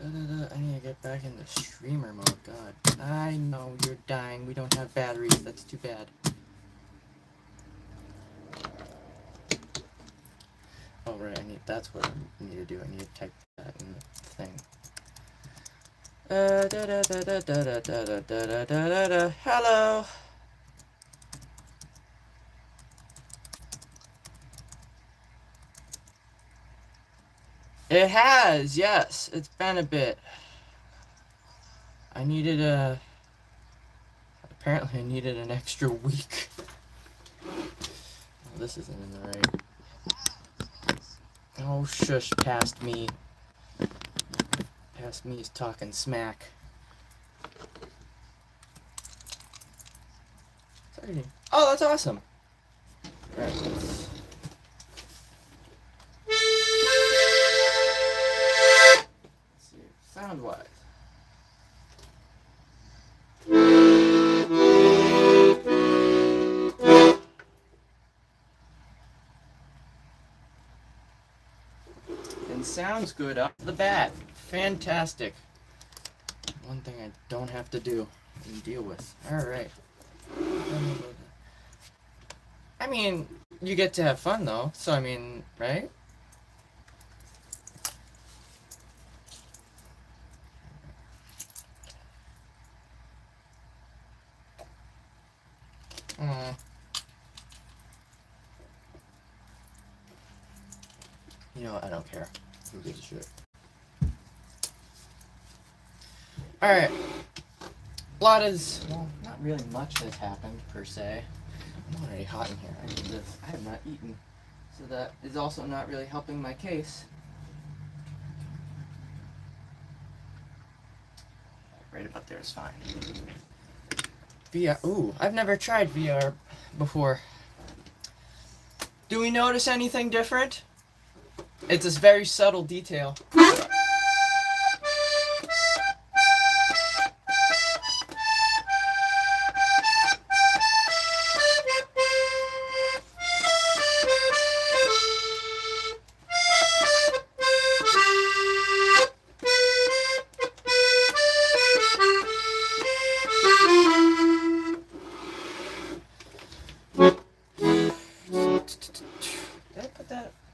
I need to get back into streamer mode. God, I know you're dying. We don't have batteries. That's too bad. Oh right, that's what I need to do. I need to type that in the thing. Hello. It has, yes. It's been a bit. Apparently I needed an extra week. Oh, this isn't in the right. Oh, shush, past me. Past me is talking smack. Sorry. Oh, that's awesome. Alright, let's... see. Sound-wise. And sounds good up the bat. Fantastic. One thing I don't have to do and deal with. Alright. I mean, you get to have fun though, so I mean, right? You know, I don't care. Who gives a shit? Alright. Well, not really much has happened, per se. I'm already hot in here. I need this. I have not eaten. So that is also not really helping my case. Right about there is fine. VR. Ooh, I've never tried VR before. Do we notice anything different? It's this very subtle detail.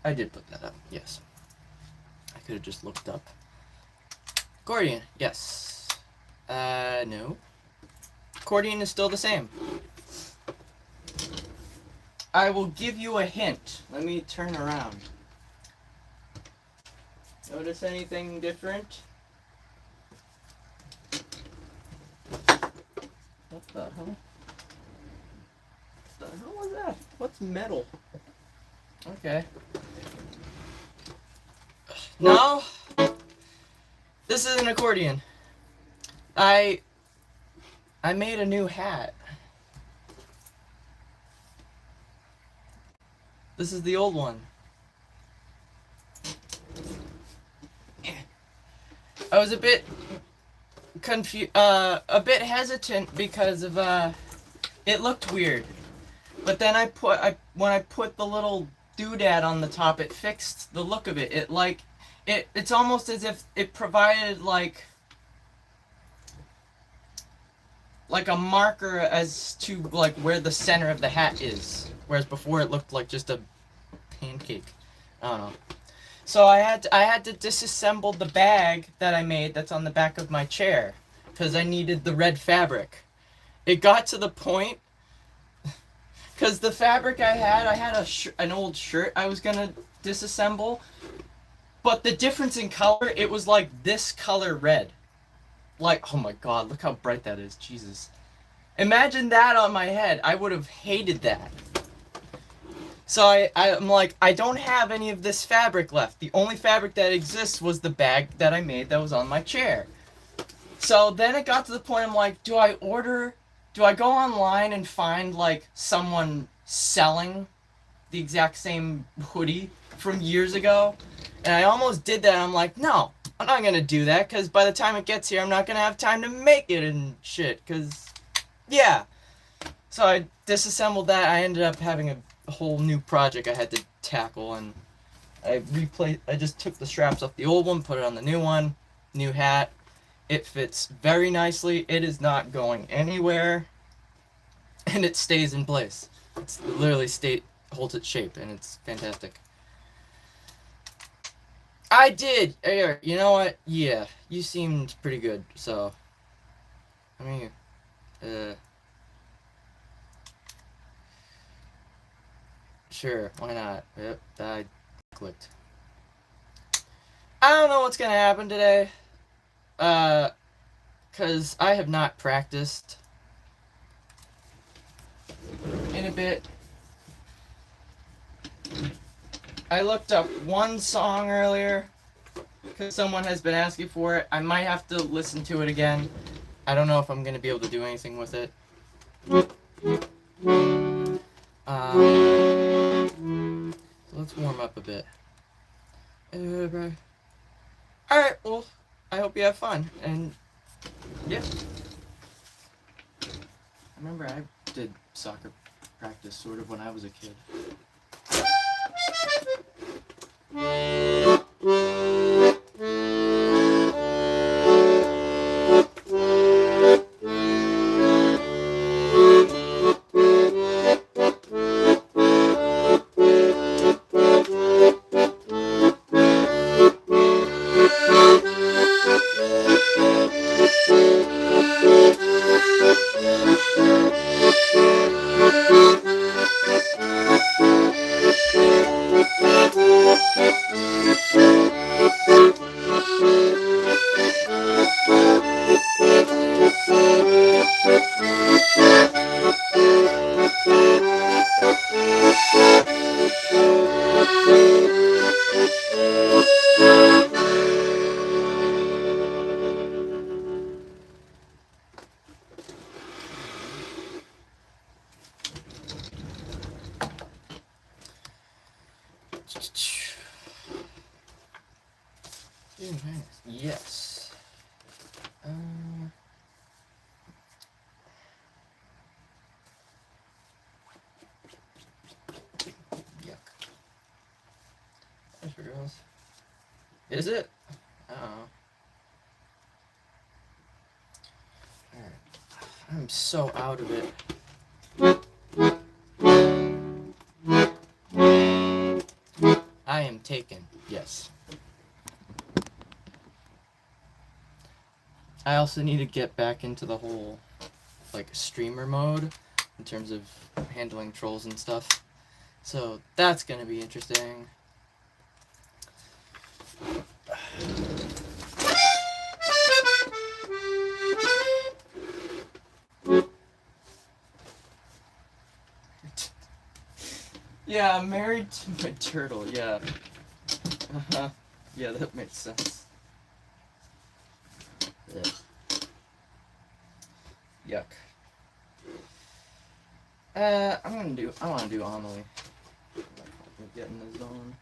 I did put that up, yes. I could have just looked up. Accordion, yes. No. Accordion is still the same. I will give you a hint. Let me turn around. Notice anything different? What the hell? What the hell was that? What's metal? Okay. No, this is an accordion. I made a new hat. This is the old one. I was a bit a bit hesitant because of it looked weird. But then when I put the little doodad on the top, it fixed the look of it. It's almost as if it provided like a marker as to like where the center of the hat is, whereas before it looked like just a pancake. I don't know. So I had to disassemble the bag that I made that's on the back of my chair because I needed the red fabric. It got to the point because the fabric I had an old shirt I was gonna disassemble, but the difference in color, it was like this color red. Like, oh my god, look how bright that is, Jesus. Imagine that on my head. I would have hated that. So I'm like, I don't have any of this fabric left. The only fabric that exists was the bag that I made that was on my chair. So then it got to the point I'm like, do I go online and find like someone selling the exact same hoodie from years ago? And I almost did that. I'm like, no, I'm not gonna do that because by the time it gets here, I'm not gonna have time to make it and shit. Because, yeah. So I disassembled that. I ended up having a whole new project I had to tackle, and I just took the straps off the old one, put it on the new one. New hat. It fits very nicely. It is not going anywhere. And it stays in place. It's literally holds its shape, and it's fantastic. I did. Eric, you know what? Yeah, you seemed pretty good. So, I mean, sure, why not? Yep, I clicked. I don't know what's gonna happen today. Cause I have not practiced in a bit. I looked up one song earlier because someone has been asking for it. I might have to listen to it again. I don't know if I'm gonna be able to do anything with it. So let's warm up a bit. Alright, well, I hope you have fun, and yeah. I remember I did soccer practice sort of when I was a kid. Yes. Yuck. There's for girls. Is it? Uh-oh. Alright. I'm so out of it. I am taken. Yes. I also need to get back into the whole, like, streamer mode in terms of handling trolls and stuff. So that's gonna be interesting. Yeah, I'm married to my turtle, yeah. Uh-huh. Yeah, that makes sense. Ugh. Yuck. I wanna do Amelie. Get in the zone.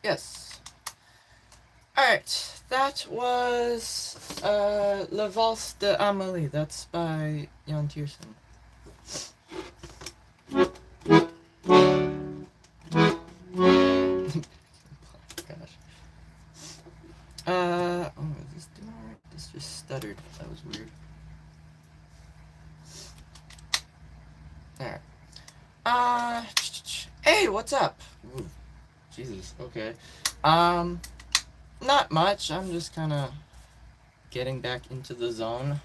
Yes. Alright, that was La Valse d'Amélie. That's by Jan Tiersen. Gosh. Oh, is this doing alright? This just stuttered. That was weird. Alright. Hey, what's up? Ooh, Jesus, okay. Not much. I'm just kind of getting back into the zone,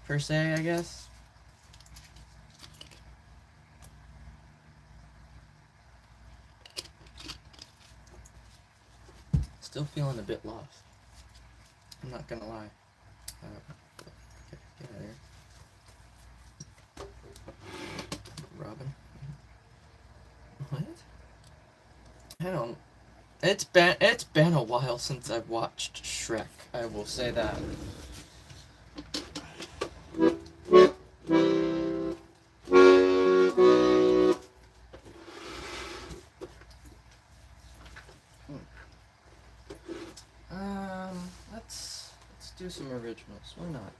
per se, I guess. Still feeling a bit lost. I'm not gonna lie. Okay, get out of here. Robin? What? I don't. It's been a while since I've watched Shrek. I will say that. Let's do some originals. Why not?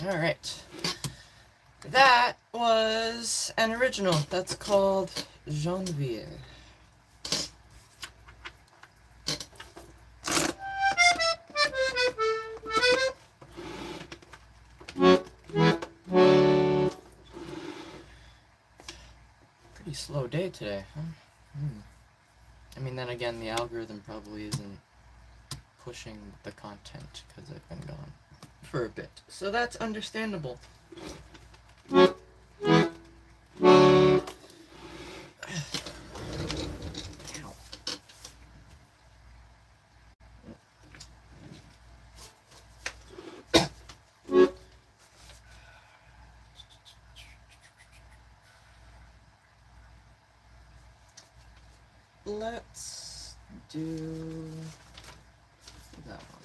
Alright. That was an original. That's called Janvier. Pretty slow day today, huh? I mean, then again, the algorithm probably isn't pushing the content because I've been gone for a bit. So that's understandable. Let's do that one.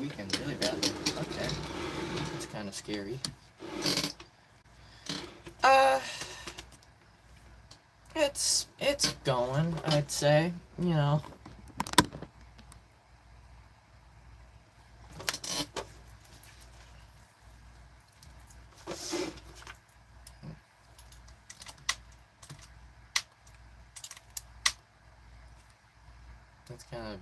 weekend really badly. Okay. That's kind of scary. It's going, I'd say. You know. That's kind of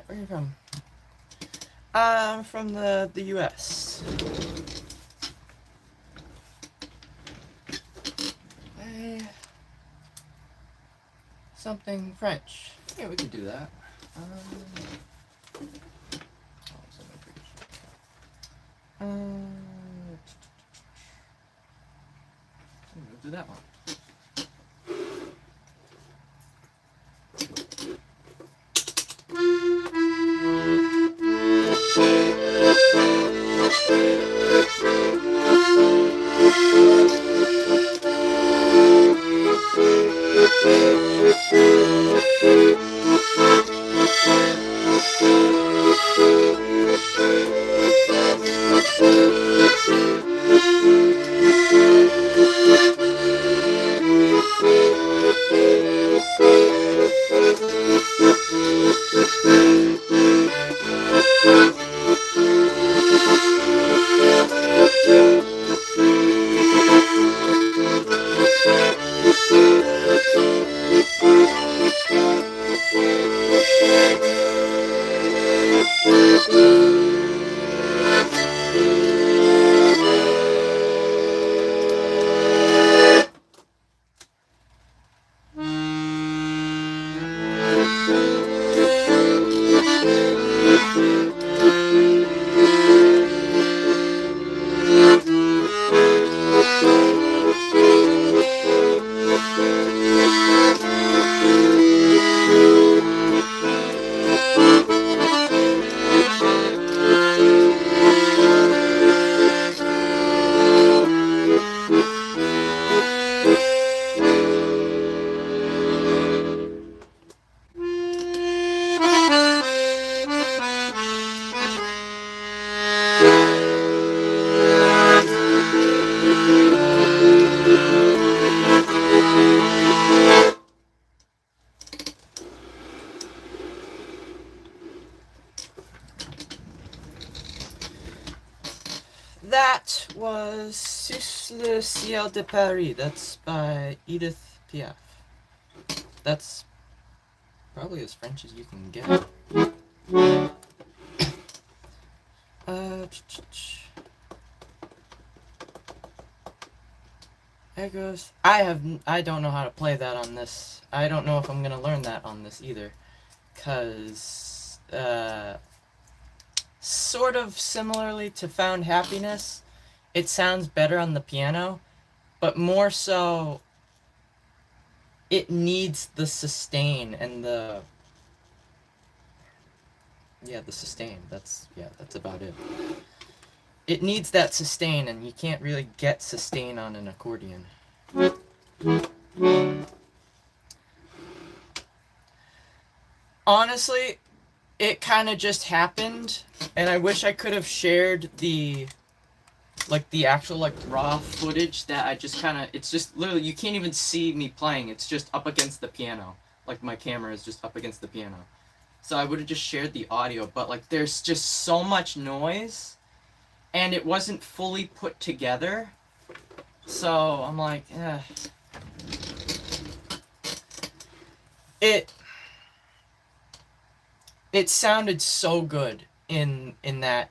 Where you from? I'm from the U.S. Something French. Yeah, we could do that. We'll do that one. That was Sur le ciel de Paris. That's by Edith Piaf. That's probably as French as you can get. There goes. I don't know how to play that on this. I don't know if I'm gonna learn that on this either. Cause, sort of similarly to Found Happiness, it sounds better on the piano, but more so, it needs the sustain and the sustain. That's about it. It needs that sustain, and you can't really get sustain on an accordion. Honestly, it kind of just happened, and I wish I could have shared the actual raw footage that I just kind of, it's just literally, you can't even see me playing. It's just up against the piano. Like, my camera is just up against the piano. So I would have just shared the audio, but there's just so much noise, and it wasn't fully put together. So I'm like, it sounded so good in that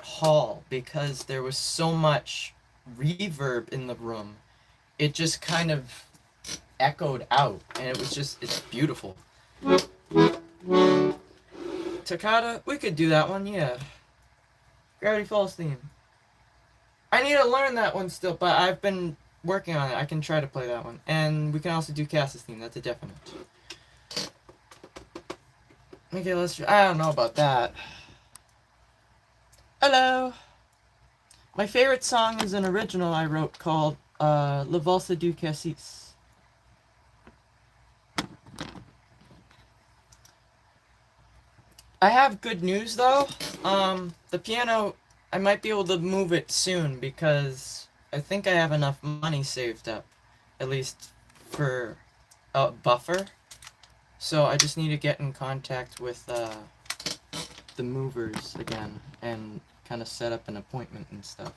hall because there was so much reverb in the room. It just kind of echoed out, and it's beautiful. Toccata, we could do that one, yeah. Gravity Falls theme. I need to learn that one still, but I've been working on it. I can try to play that one. And we can also do Cass's theme, that's a definite. Okay, I don't know about that. Hello. My favorite song is an original I wrote called La Valse du Cassis. I have good news though. The piano, I might be able to move it soon because I think I have enough money saved up, at least for a buffer. So I just need to get in contact with the movers again and kind of set up an appointment and stuff.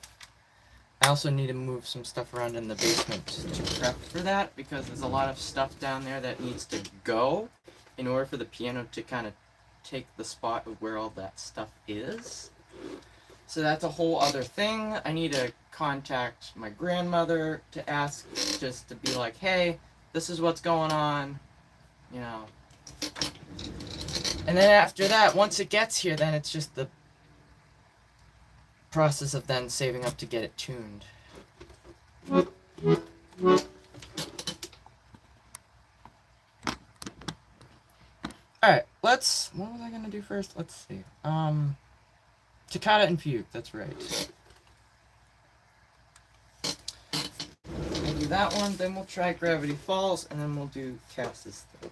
I also need to move some stuff around in the basement to prep for that because there's a lot of stuff down there that needs to go in order for the piano to kind of take the spot of where all that stuff is. So that's a whole other thing. I need to contact my grandmother to ask, just to be like, hey, this is what's going on, you know. And then after that, once it gets here, then it's just the process of then saving up to get it tuned. Alright, what was I gonna do first? Let's see. Toccata and fugue, that's right. We'll do that one, then we'll try Gravity Falls, and then we'll do Cass's thing.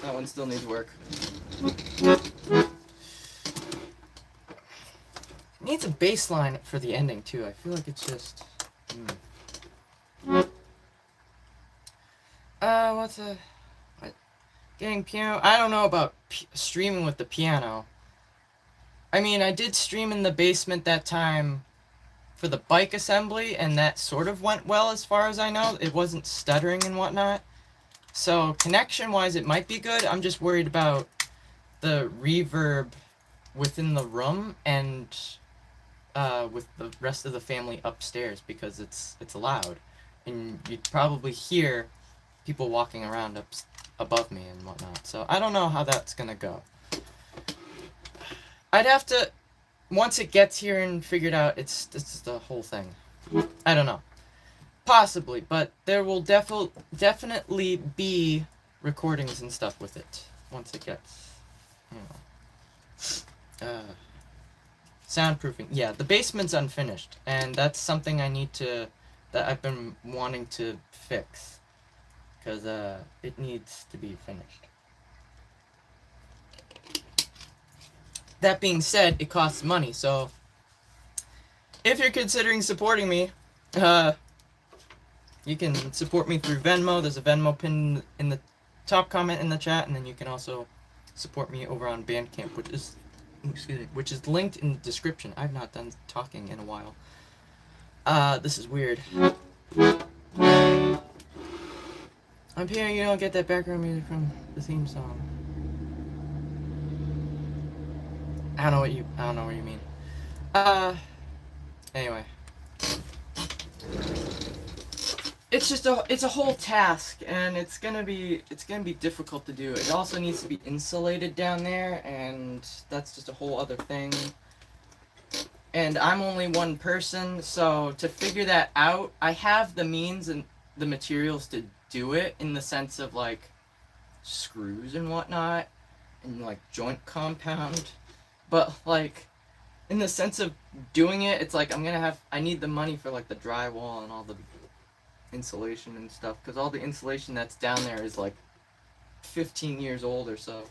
That one still needs work. It needs a bass line for the ending too. I feel like it's just... What? Getting piano... I don't know about streaming with the piano. I mean, I did stream in the basement that time for the bike assembly, and that sort of went well as far as I know. It wasn't stuttering and whatnot. So, connection-wise, it might be good. I'm just worried about the reverb within the room and with the rest of the family upstairs because it's loud. And you'd probably hear people walking around up above me and whatnot. So, I don't know how that's going to go. I'd have to... Once it gets here and figured out, it's the whole thing. I don't know. Possibly, but there will definitely be recordings and stuff with it once it gets, soundproofing. Yeah, the basement's unfinished, and that's something that I've been wanting to fix, because it needs to be finished. That being said, it costs money, so if you're considering supporting me, you can support me through Venmo. There's a Venmo pin in the top comment in the chat, and then you can also support me over on Bandcamp, which is linked in the description. I've not done talking in a while. This is weird. I'm hearing you don't get that background music from the theme song. I don't know what you mean. Anyway. it's a whole task, and it's gonna be difficult to do. It also needs to be insulated down there, and that's just a whole other thing. And I'm only one person, so to figure that out, I have the means and the materials to do it, in the sense of like screws and whatnot, and like joint compound. But like in the sense of doing it, it's like I need the money for like the drywall and all the insulation and stuff, because all the insulation that's down there is like 15 years old or so.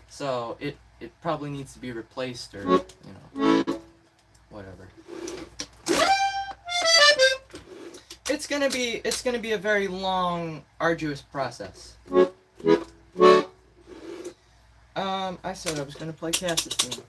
So it probably needs to be replaced, or whatever. It's gonna be a very long, arduous process. I said I was gonna play Cass's theme.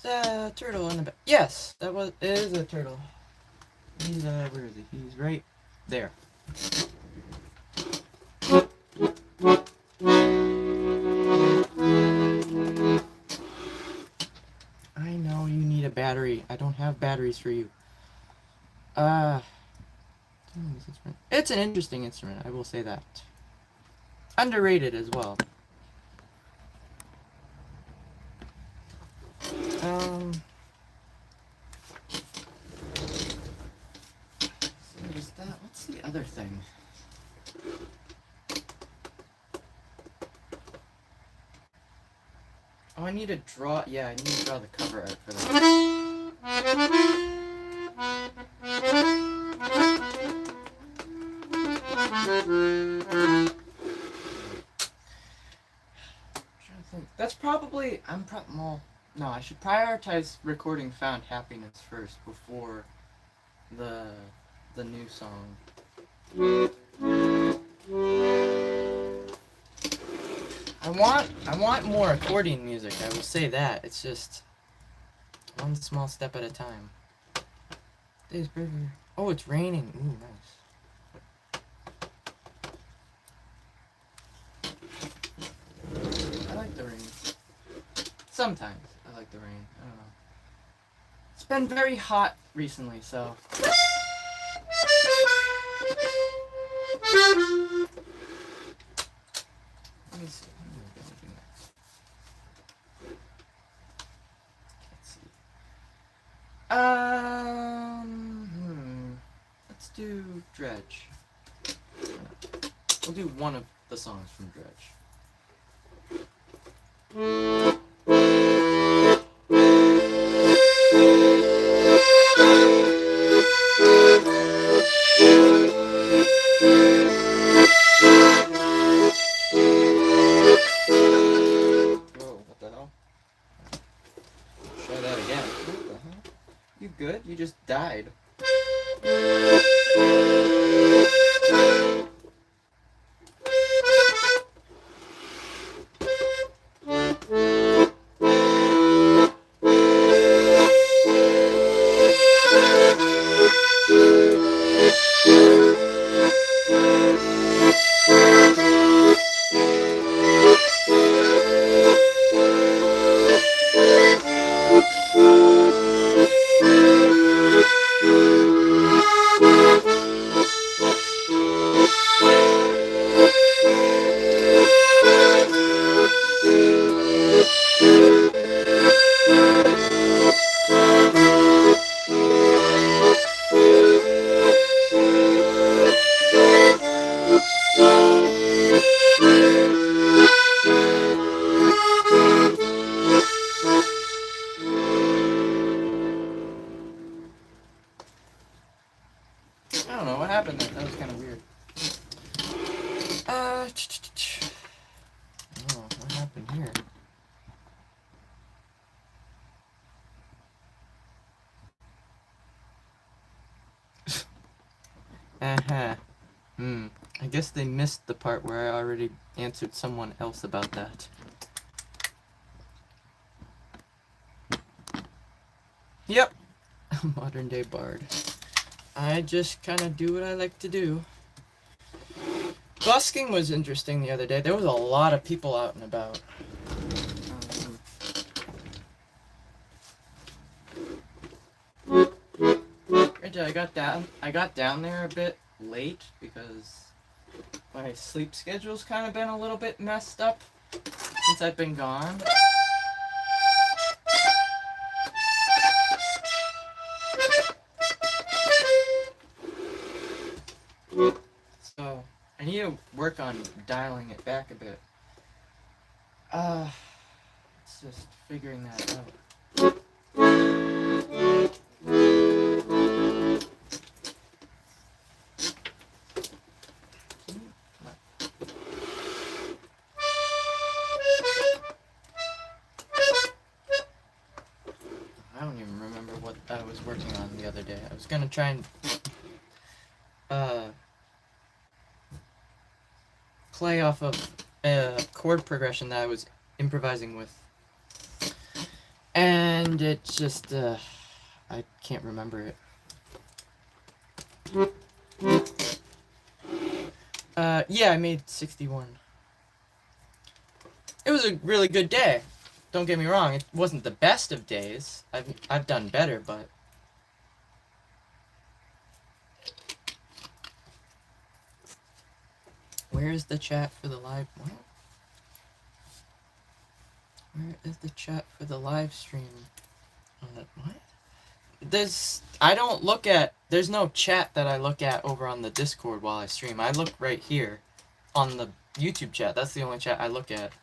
The turtle in the back. Yes, it is a turtle. He's where is he? He's right there. I know you need a battery. I don't have batteries for you. It's an interesting instrument, I will say that. Underrated as well. What's the other thing? Oh, I need to draw. Yeah, I need to draw the cover art for that. That's probably. Well, no, I should prioritize recording Found Happiness first before the new song. I want more accordion music, I will say that. It's just one small step at a time. Oh, it's raining. Ooh, nice. I like the rain. Sometimes I like the rain. I don't know. It's been very hot recently, so. Let me see. Let's do Dredge. We'll do one of the songs from Dredge. Whoa, what the hell? Try that again. What the hell? You good? You just died. Uh-huh. I guess they missed the part where I already answered someone else about that. Yep. Modern day bard. I just kind of do what I like to do. Busking was interesting the other day. There was a lot of people out and about. I got down there a bit late because my sleep schedule's kind of been a little bit messed up since I've been gone. So I need to work on dialing it back a bit. It's just figuring that out. I don't even remember what I was working on the other day. I was gonna try and play off of a chord progression that I was improvising with. And it just, I can't remember it. Yeah, I made 61. It was a really good day. Don't get me wrong, it wasn't the best of days. I've done better, but... Where is the chat for the live... What? Where is the chat for the live stream? What? I don't look at... There's no chat that I look at over on the Discord while I stream. I look right here on the YouTube chat. That's the only chat I look at.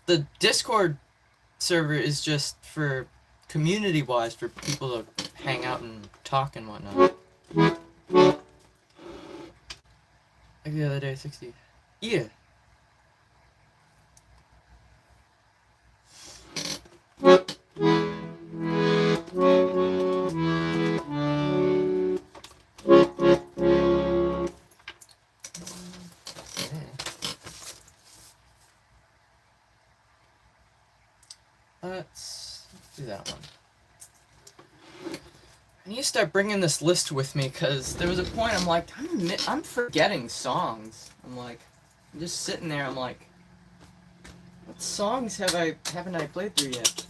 The Discord server is just for community-wise, for people to hang out and talk and whatnot. Like the other day, 60. Yeah. Let's do that one. I need to start bringing this list with me, because there was a point I'm like, I'm forgetting songs. I'm just sitting there, I'm like, what songs haven't I played through yet?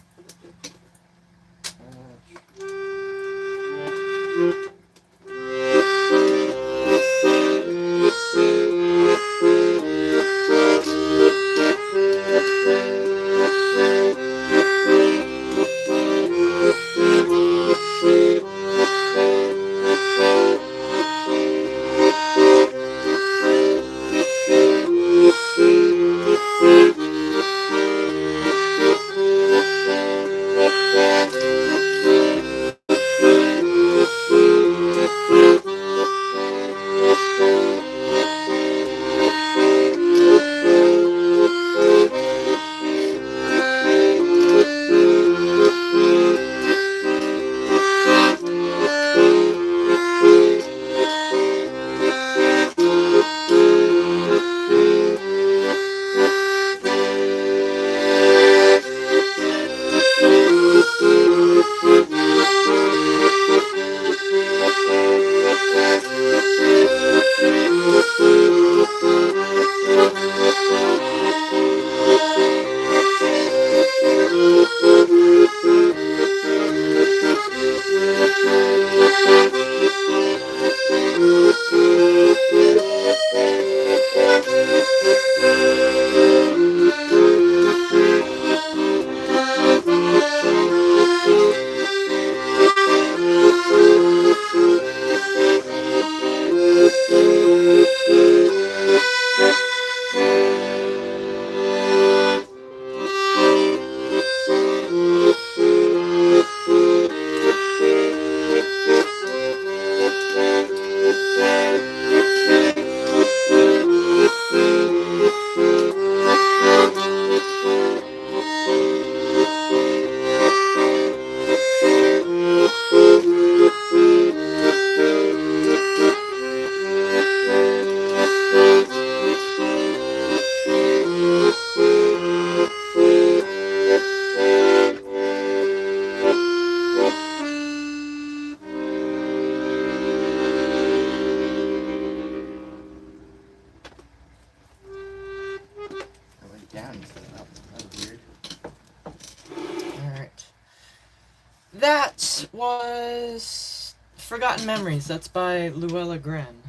that was Forgotten Memories. That's by Luella Gren.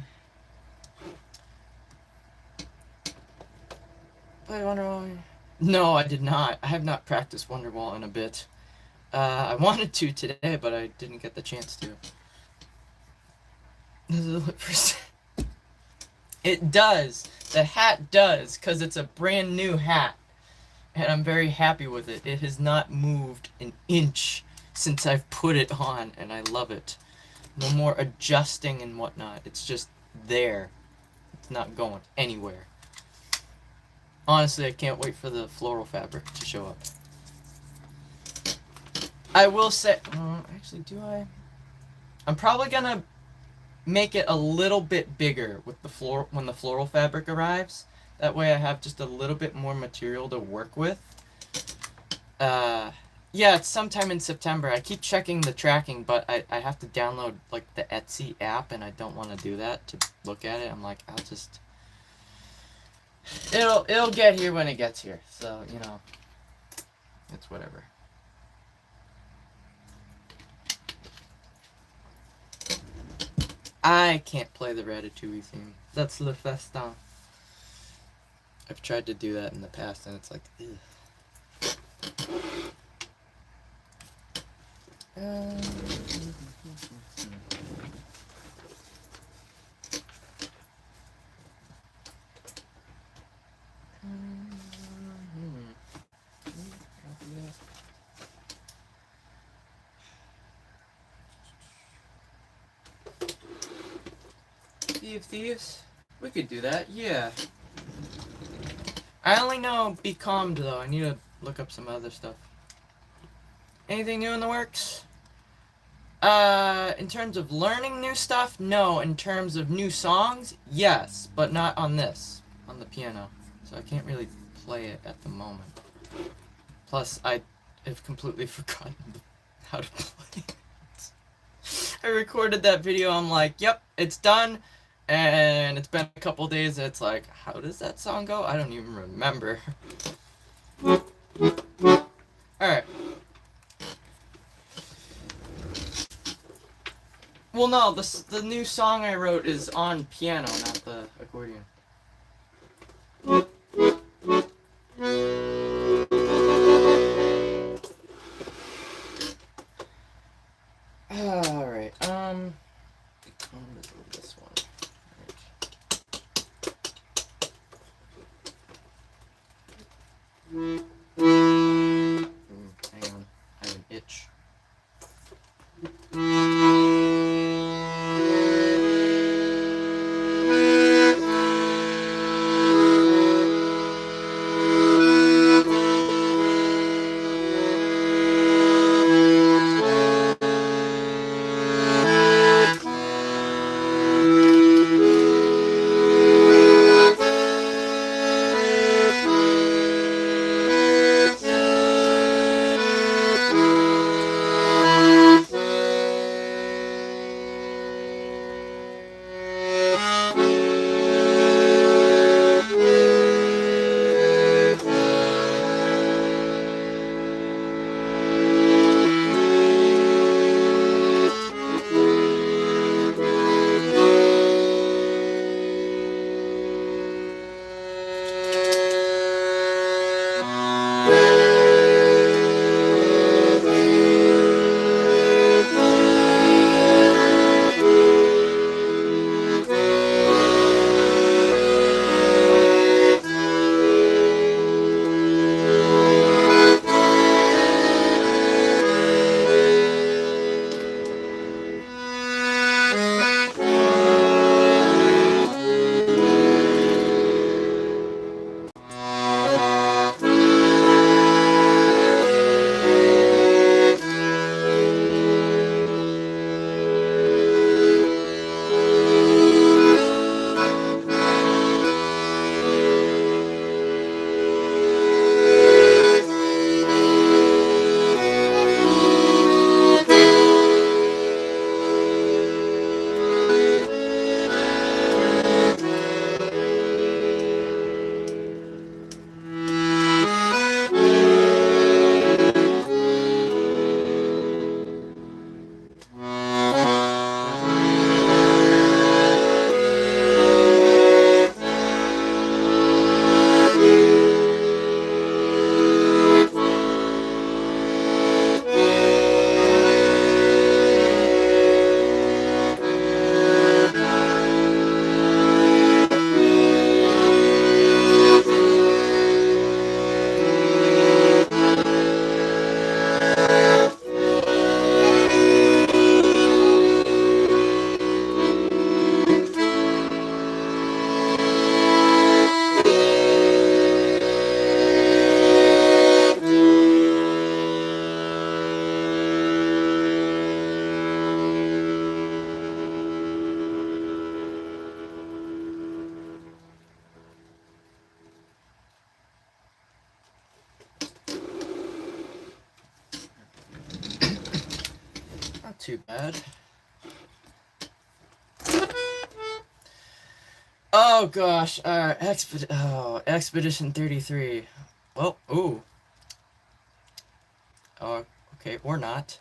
Play Wonderwall. No, I did not. I have not practiced Wonderwall in a bit. I wanted to today, but I didn't get the chance to. It does. The hat does, because it's a brand new hat. And I'm very happy with it. It has not moved an inch since I've put it on, and I love it. No more adjusting and whatnot. It's just there. It's not going anywhere. Honestly, I can't wait for the floral fabric to show up. I will say... actually, do I? I'm probably gonna make it a little bit bigger with the when the floral fabric arrives. That way I have just a little bit more material to work with. Yeah, it's sometime in September. I keep checking the tracking, but I have to download, like, the Etsy app, and I don't want to do that to look at it. I'm like, I'll just... It'll get here when it gets here. So, you know, it's whatever. I can't play the Ratatouille theme. That's Le Festin. I've tried to do that in the past, and it's like, ugh. Sea of Thieves? We could do that, yeah. I only know Be Calmed, though. I need to look up some other stuff. Anything new in the works? In terms of learning new stuff, no. In terms of new songs, yes. But not on this. On the piano. So I can't really play it at the moment. Plus, I have completely forgotten how to play it. I recorded that video, I'm like, yep, it's done. And it's been a couple days, and it's like, how does that song go? I don't even remember. Alright. Well, no, the new song I wrote is on piano, not the accordion. Alright, this one. Hang on, I have an itch. too bad. Oh gosh, Expedition 33. Well, ooh. Oh, okay, or not.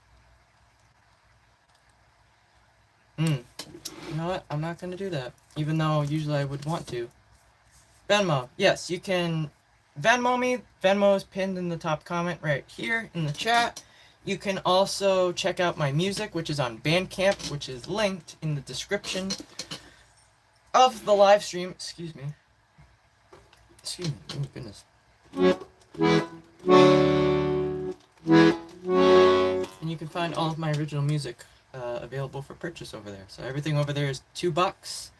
You know what? I'm not gonna do that. Even though usually I would want to. Venmo. Yes, you can Venmo me. Venmo is pinned in the top comment right here in the chat. You can also check out my music, which is on Bandcamp, which is linked in the description of the live stream. Excuse me. Excuse me. Oh, goodness. And you can find all of my original music available for purchase over there. So everything over there is $2,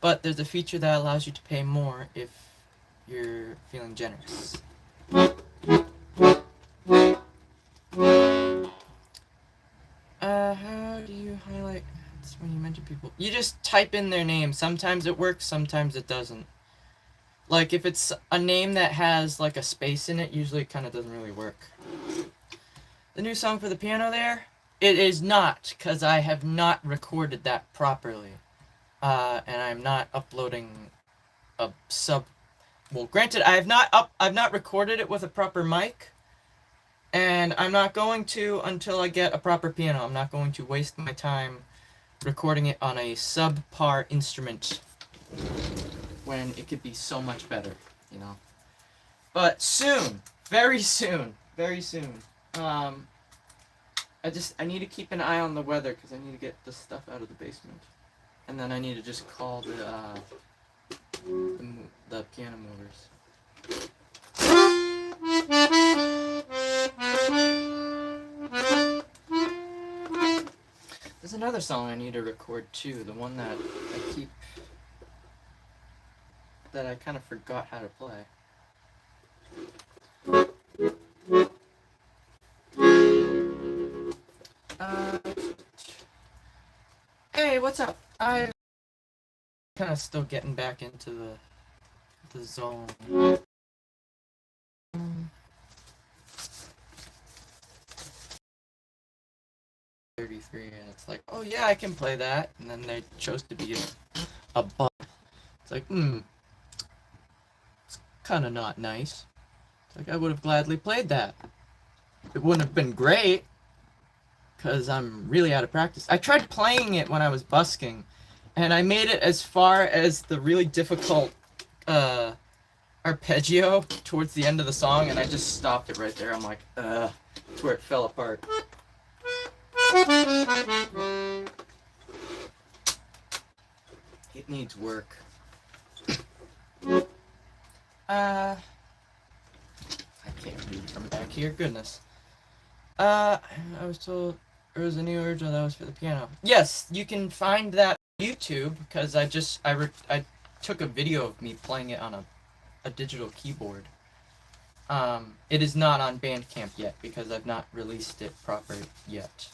but there's a feature that allows you to pay more if you're feeling generous. How do you highlight? That's when you mention people. You just type in their name. Sometimes it works, sometimes it doesn't. Like if it's a name that has like a space in it, usually it kind of doesn't really work. The new song for the piano there? It is not, because I have not recorded that properly. And I'm not uploading a sub. Well, granted, I've not recorded it with a proper mic, and I'm not going to until I get a proper piano. I'm not going to waste my time recording it on a subpar instrument when it could be so much better, you know. But soon, very soon, very soon. I need to keep an eye on the weather because I need to get this stuff out of the basement, and then I need to just call the piano movers. There's another song I need to record too, the one that I kind of forgot how to play. Hey, what's up? I'm kind of still getting back into the zone. 33, and it's like, oh yeah, I can play that, and then they chose to be a bug. It's like, it's kind of not nice. It's like, I would have gladly played that. It wouldn't have been great, because I'm really out of practice. I tried playing it when I was busking, and I made it as far as the really difficult arpeggio towards the end of the song, and I just stopped it right there. I'm like, it's where it fell apart. It needs work. I can't read from back here. Goodness. I was told there was a new original that was for the piano. Yes, you can find that on YouTube because I took a video of me playing it on a digital keyboard. It is not on Bandcamp yet because I've not released it proper yet.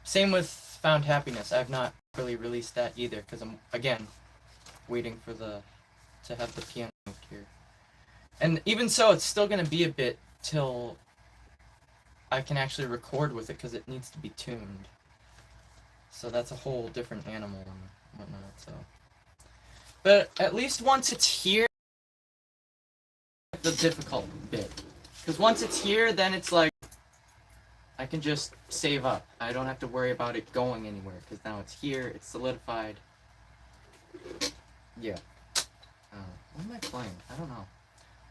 Same with Found Happiness. I've not really released that either because I'm, again, waiting for to have the piano moved here. And even so, it's still going to be a bit till I can actually record with it because it needs to be tuned. So that's a whole different animal and whatnot, so. But at least once it's here, the difficult bit. Because once it's here, then it's like, I can just save up. I don't have to worry about it going anywhere, because now it's here, it's solidified. Yeah. What am I playing? I don't know.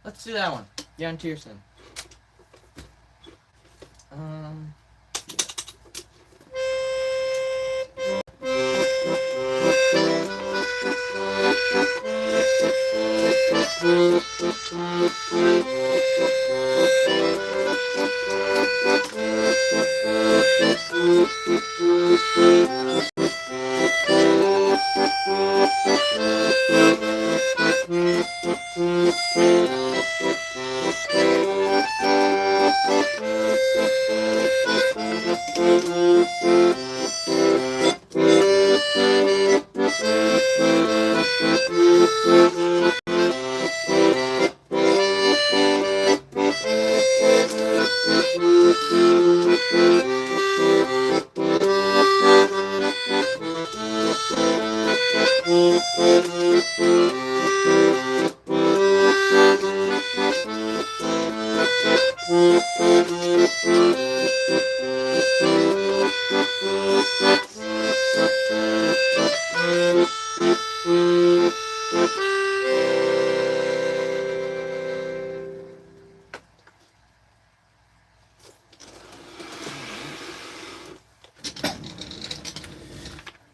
Let's do that one. Jan Tiersen.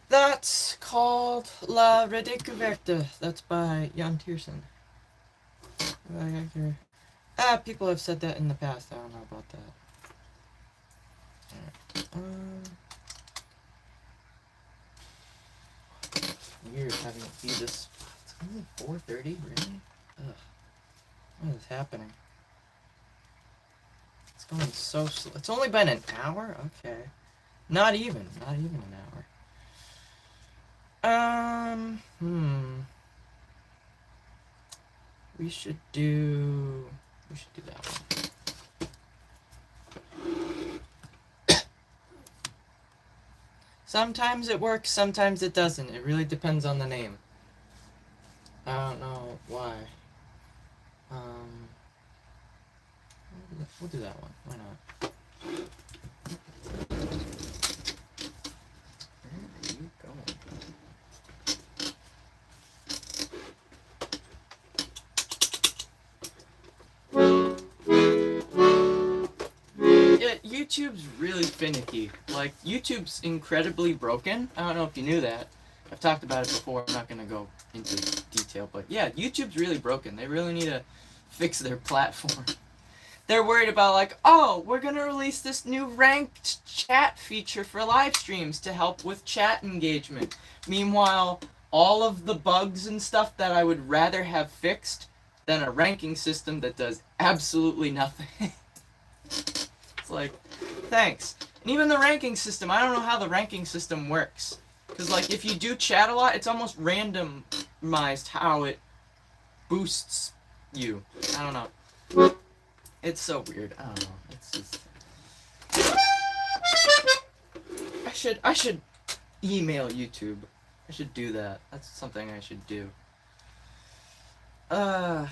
That's called La Redécouverte. That's by Jan Tiersen. People have said that in the past. I don't know about that. Weird having it be this. It's only 4:30, really? Ugh. What is happening? It's going so slow. It's only been an hour? Okay. Not even an hour. We should do that one. Sometimes it works, sometimes it doesn't. It really depends on the name. I don't know why. We'll do that one. Why not? Where are you going? Yeah, YouTube's really finicky. Like, YouTube's incredibly broken. I don't know if you knew that. I've talked about it before. I'm not going to go into detail. But yeah, YouTube's really broken. They really need to fix their platform. They're worried about, like, oh, we're going to release this new ranked chat feature for live streams to help with chat engagement. Meanwhile, all of the bugs and stuff that I would rather have fixed than a ranking system that does absolutely nothing. It's like, thanks. And even the ranking system, I don't know how the ranking system works. Because, like, if you do chat a lot, it's almost randomized how it boosts you. I don't know. It's so weird. I don't know. It's just... I should email YouTube. I should do that. That's something I should do. I'm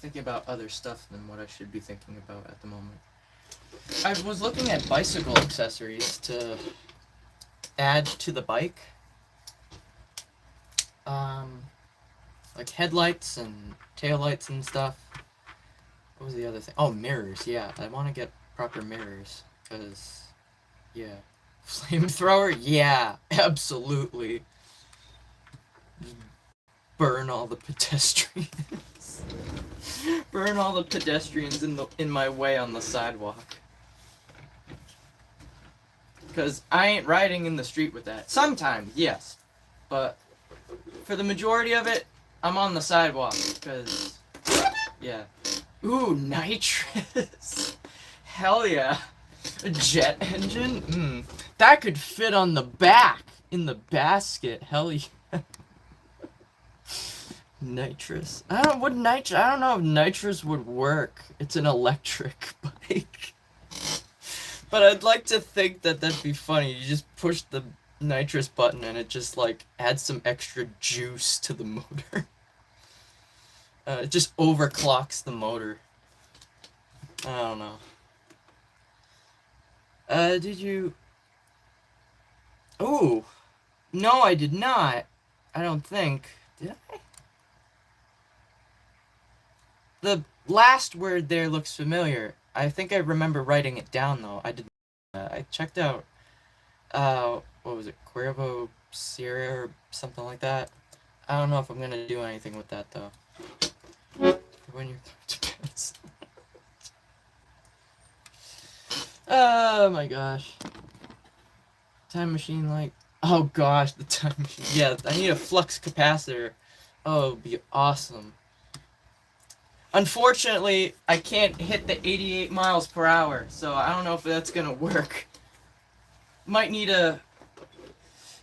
thinking about other stuff than what I should be thinking about at the moment. I was looking at bicycle accessories to add to the bike. Like headlights and taillights and stuff. What was the other thing? Oh, mirrors. Yeah, I want to get proper mirrors. Because, yeah. Flamethrower? Yeah, absolutely. Burn all the pedestrians. Burn all the pedestrians in my way on the sidewalk. Because I ain't riding in the street with that. Sometimes, yes. But for the majority of it, I'm on the sidewalk. Because, yeah. Ooh, nitrous. Hell yeah. A jet engine? That could fit on the back. In the basket. Hell yeah. Nitrous. I don't know if nitrous would work. It's an electric bike. But I'd like to think that that'd be funny. You just push the nitrous button and it just, like, adds some extra juice to the motor. It just overclocks the motor. I don't know. Did you... Oh! No, I did not. I don't think. Did I? The last word there looks familiar. I think I remember writing it down, though. I did. I checked out, what was it? Cuervo Sierra or something like that. I don't know if I'm going to do anything with that, though. When you're depends. Oh my gosh. Time machine, like... Oh gosh, the time machine. Yeah, I need a flux capacitor. Oh, it would be awesome. Unfortunately, I can't hit the 88 miles per hour, so I don't know if that's gonna work. Might need to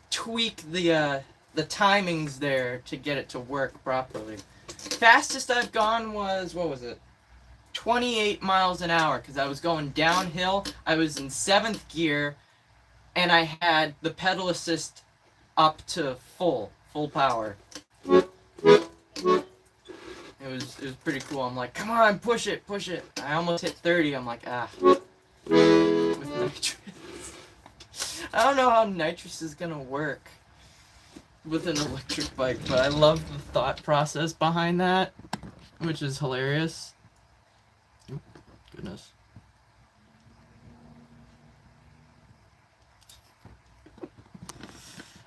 tweak the timings there to get it to work properly. Fastest I've gone was, what was it? 28 miles an hour, because I was going downhill. I was in 7th gear, and I had the pedal assist up to full power. It was pretty cool. I'm like, come on, push it. I almost hit 30. I'm like, with nitrous. I don't know how nitrous is gonna work with an electric bike, but I love the thought process behind that, which is hilarious. Oop, goodness.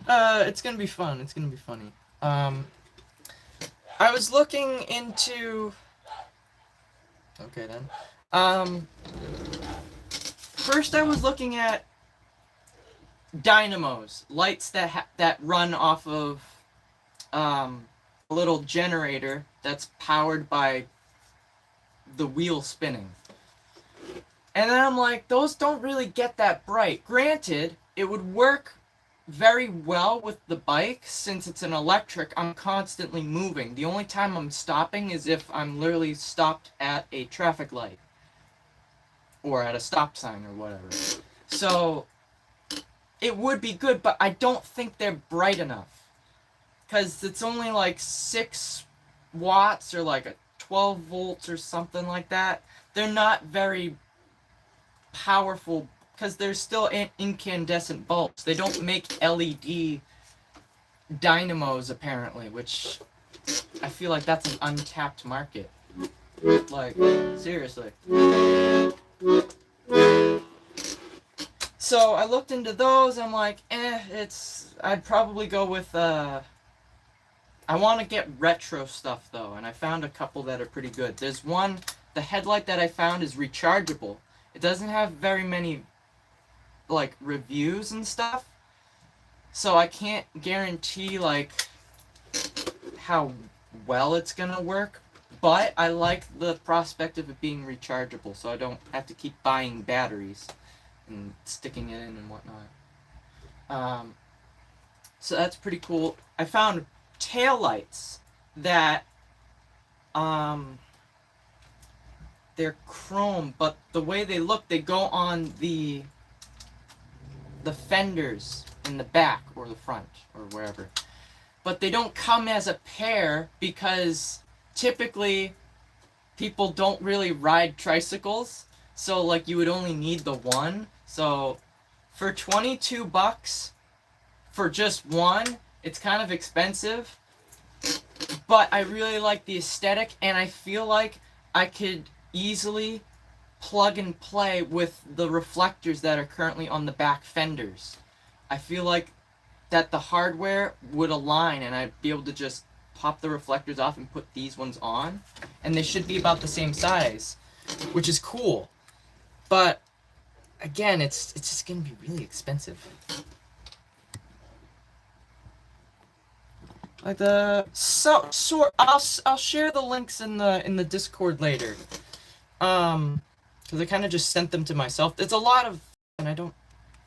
It's gonna be fun. It's gonna be funny. I was looking into. Okay then. First I was looking at dynamos, lights that run off of a little generator that's powered by the wheel spinning. And then I'm like, those don't really get that bright. Granted, it would work very well with the bike since it's an electric. I'm constantly moving. The only time I'm stopping is if I'm literally stopped at a traffic light or at a stop sign or whatever. So it would be good, but I don't think they're bright enough because it's only like 6 watts or like a 12 volts or something like that. They're not very powerful because they're still incandescent bulbs. They don't make LED dynamos apparently, which I feel like that's an untapped market. Like, seriously. So I looked into those. I'm like, I'd probably go with I want to get retro stuff though, and I found a couple that are pretty good. There's one, the headlight that I found is rechargeable. It doesn't have very many like reviews and stuff, so I can't guarantee like how well it's gonna work, but I like the prospect of it being rechargeable, so I don't have to keep buying batteries and sticking it in and whatnot. So that's pretty cool. I found taillights that they're chrome, but the way they look, they go on the fenders in the back or the front or wherever. But they don't come as a pair because typically people don't really ride tricycles. So like you would only need the one. So for $22 for just one, it's kind of expensive. But I really like the aesthetic, and I feel like I could easily plug and play with the reflectors that are currently on the back fenders. I feel like that the hardware would align and I'd be able to just pop the reflectors off and put these ones on, and they should be about the same size, which is cool. But again, it's just gonna be really expensive. Like I'll share the links in the Discord later. Because I kind of just sent them to myself. It's a lot of, and I don't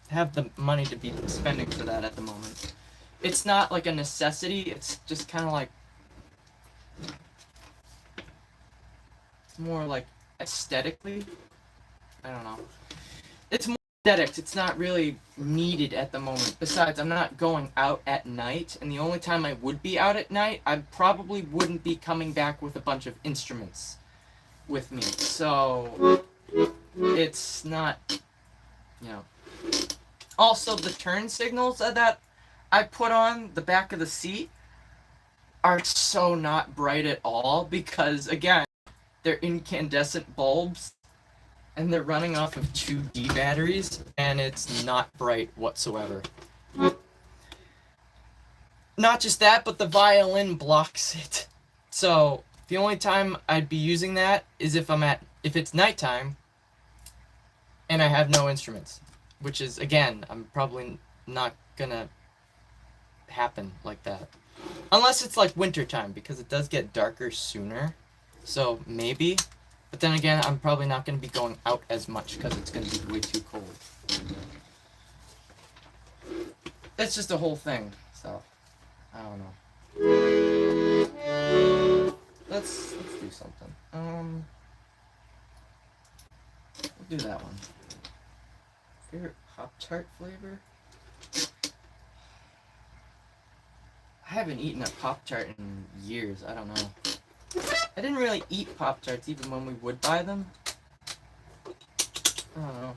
have the money to be spending for that at the moment. It's not like a necessity. It's just kind of like, it's more like aesthetically. I don't know. It's more aesthetics. It's not really needed at the moment. Besides, I'm not going out at night, and the only time I would be out at night, I probably wouldn't be coming back with a bunch of instruments with me. So it's not, you know. Also, the turn signals that I put on the back of the seat are so not bright at all because, again, they're incandescent bulbs and they're running off of 2D batteries, and it's not bright whatsoever. Not just that, but the violin blocks it. So the only time I'd be using that is if it's nighttime and I have no instruments, which is, again, I'm probably not gonna happen like that. Unless it's like wintertime, because it does get darker sooner. So maybe. But then again, I'm probably not going to be going out as much because it's going to be way too cold. It's just a whole thing, so I don't know. Let's do something. We'll do that one. Favorite Pop-Tart flavor? haven't eaten a Pop-Tart in years. I don't know. I didn't really eat Pop-Tarts even when we would buy them. I don't know.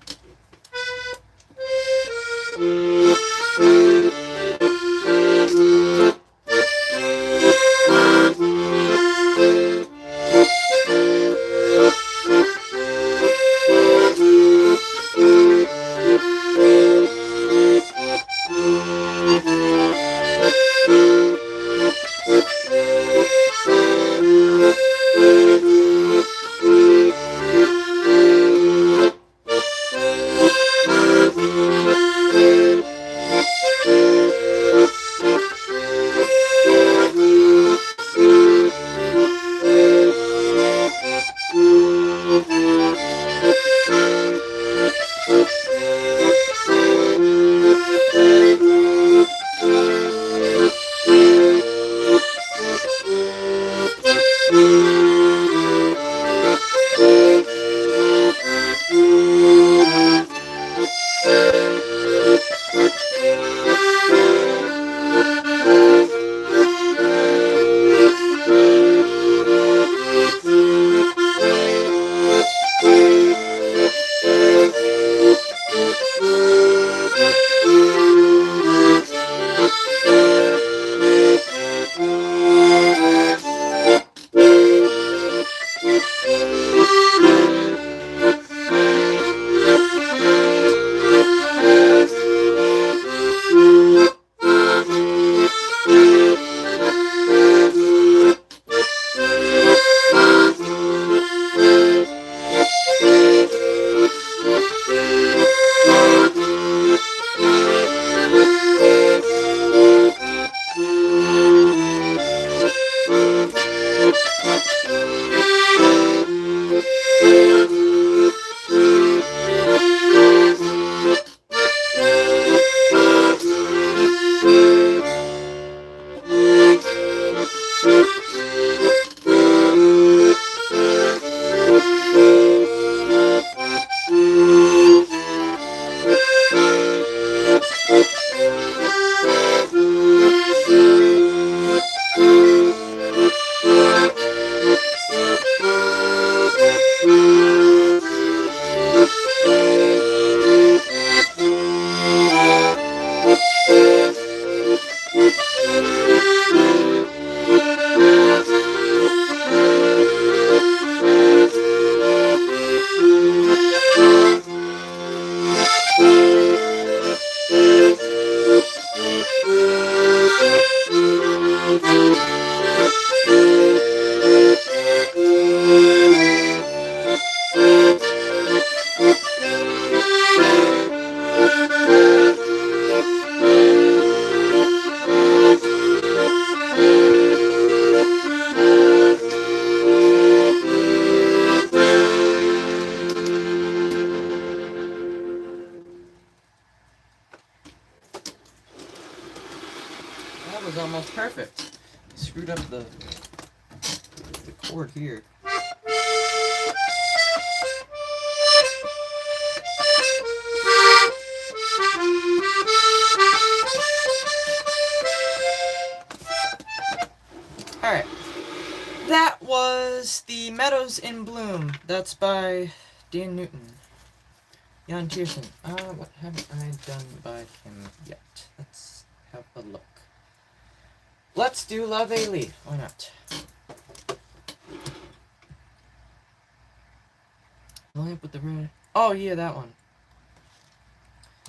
That was almost perfect. Screwed up the cord here. Alright. That was The Meadows in Bloom. That's by Dan Newton. Jan Tiersen. What haven't I done by him yet? Let's have a look. Let's do La Veille. Why not? Lamp with the red. Oh yeah, that one.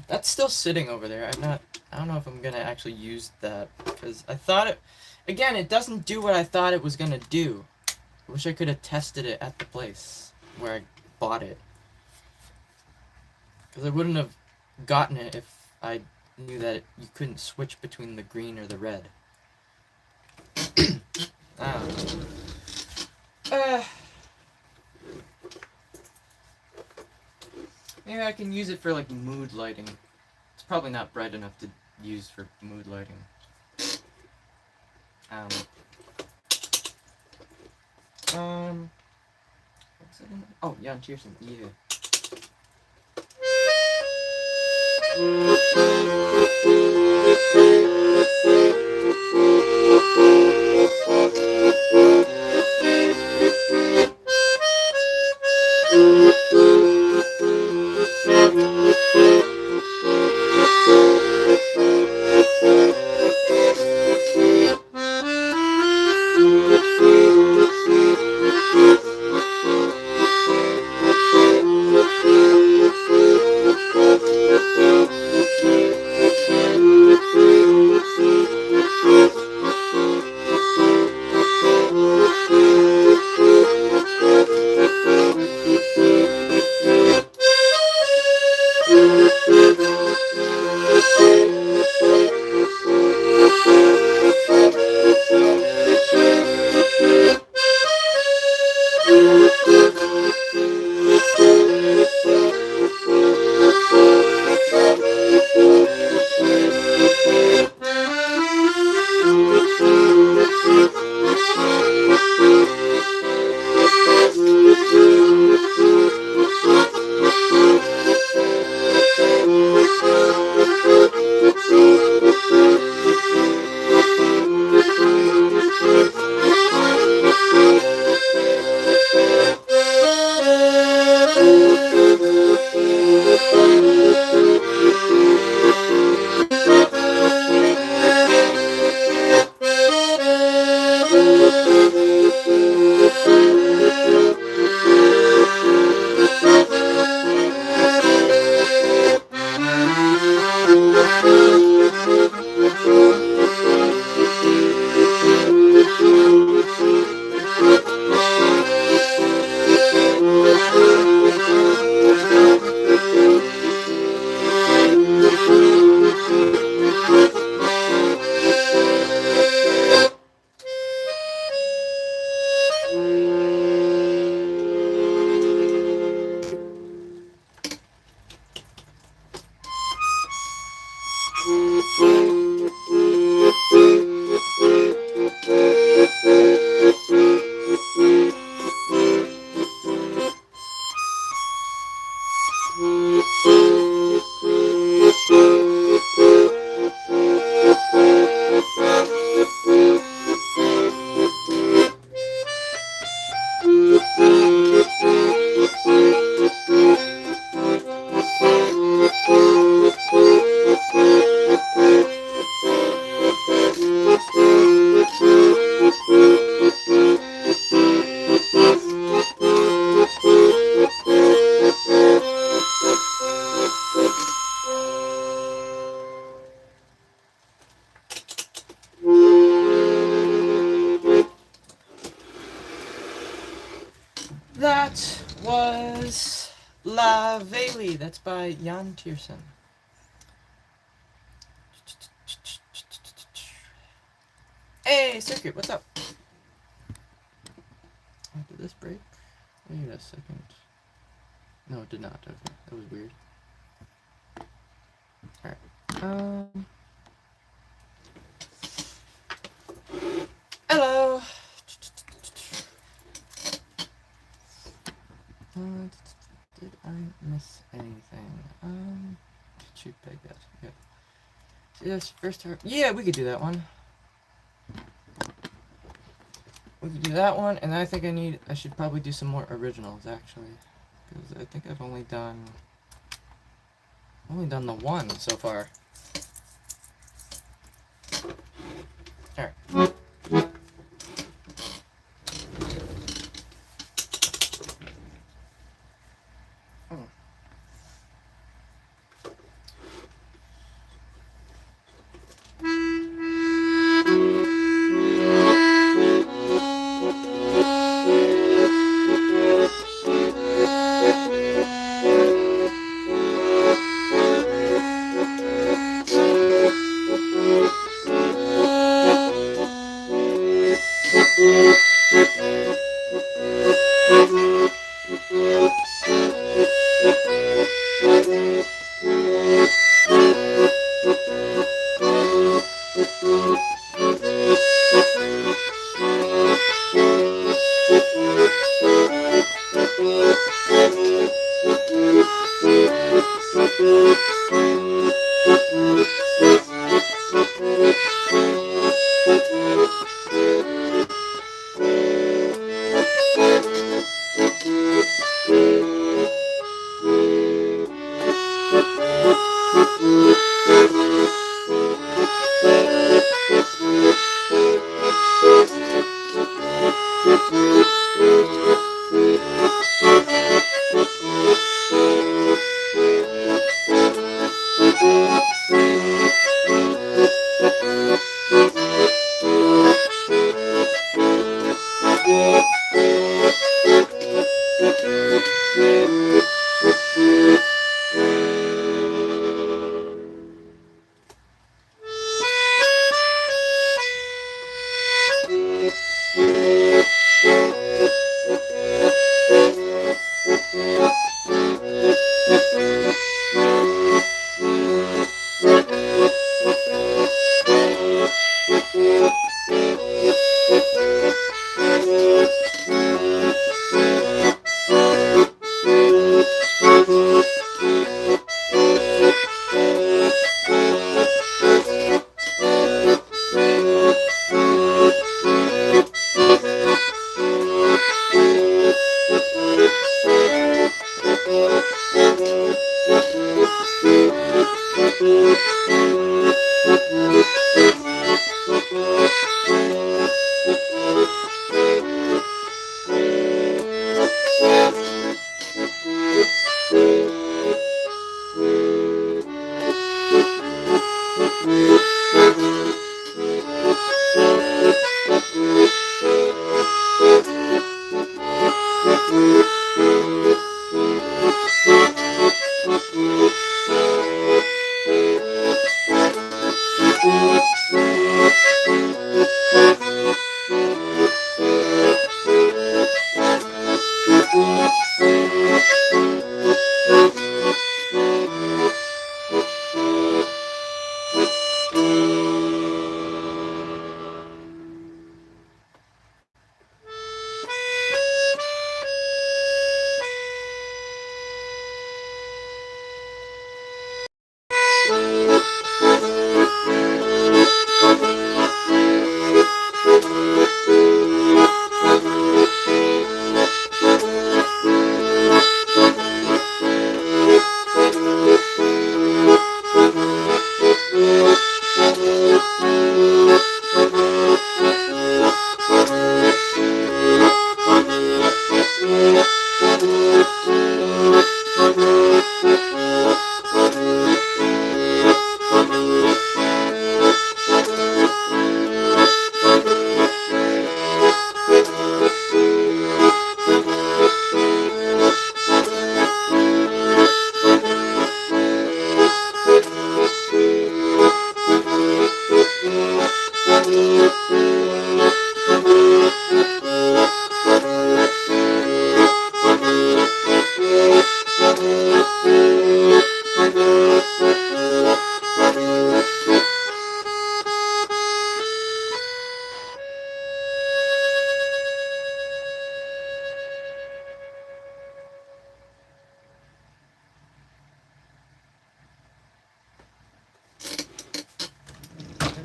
That's still sitting over there. I don't know if I'm gonna actually use that because I thought it. Again, it doesn't do what I thought it was gonna do. I wish I could have tested it at the place where I bought it. Because I wouldn't have gotten it if I knew that you couldn't switch between the green or the red. I don't know. Maybe I can use it for like mood lighting. It's probably not bright enough to use for mood lighting. What's it in? Oh, Jan Tiersen. Yeah. That was La Valley. That's by Jan Tiersen. Hey, Circuit, what's up? Oh, did this break? Wait a second. No, it did not. Okay, that was weird. Alright. Hello! Did I miss anything? Shoot, bag that. Yeah. Yes, first time. Yeah, we could do that one. We could do that one, and I think I should probably do some more originals, actually. Because I think I've only done the one so far. Alright.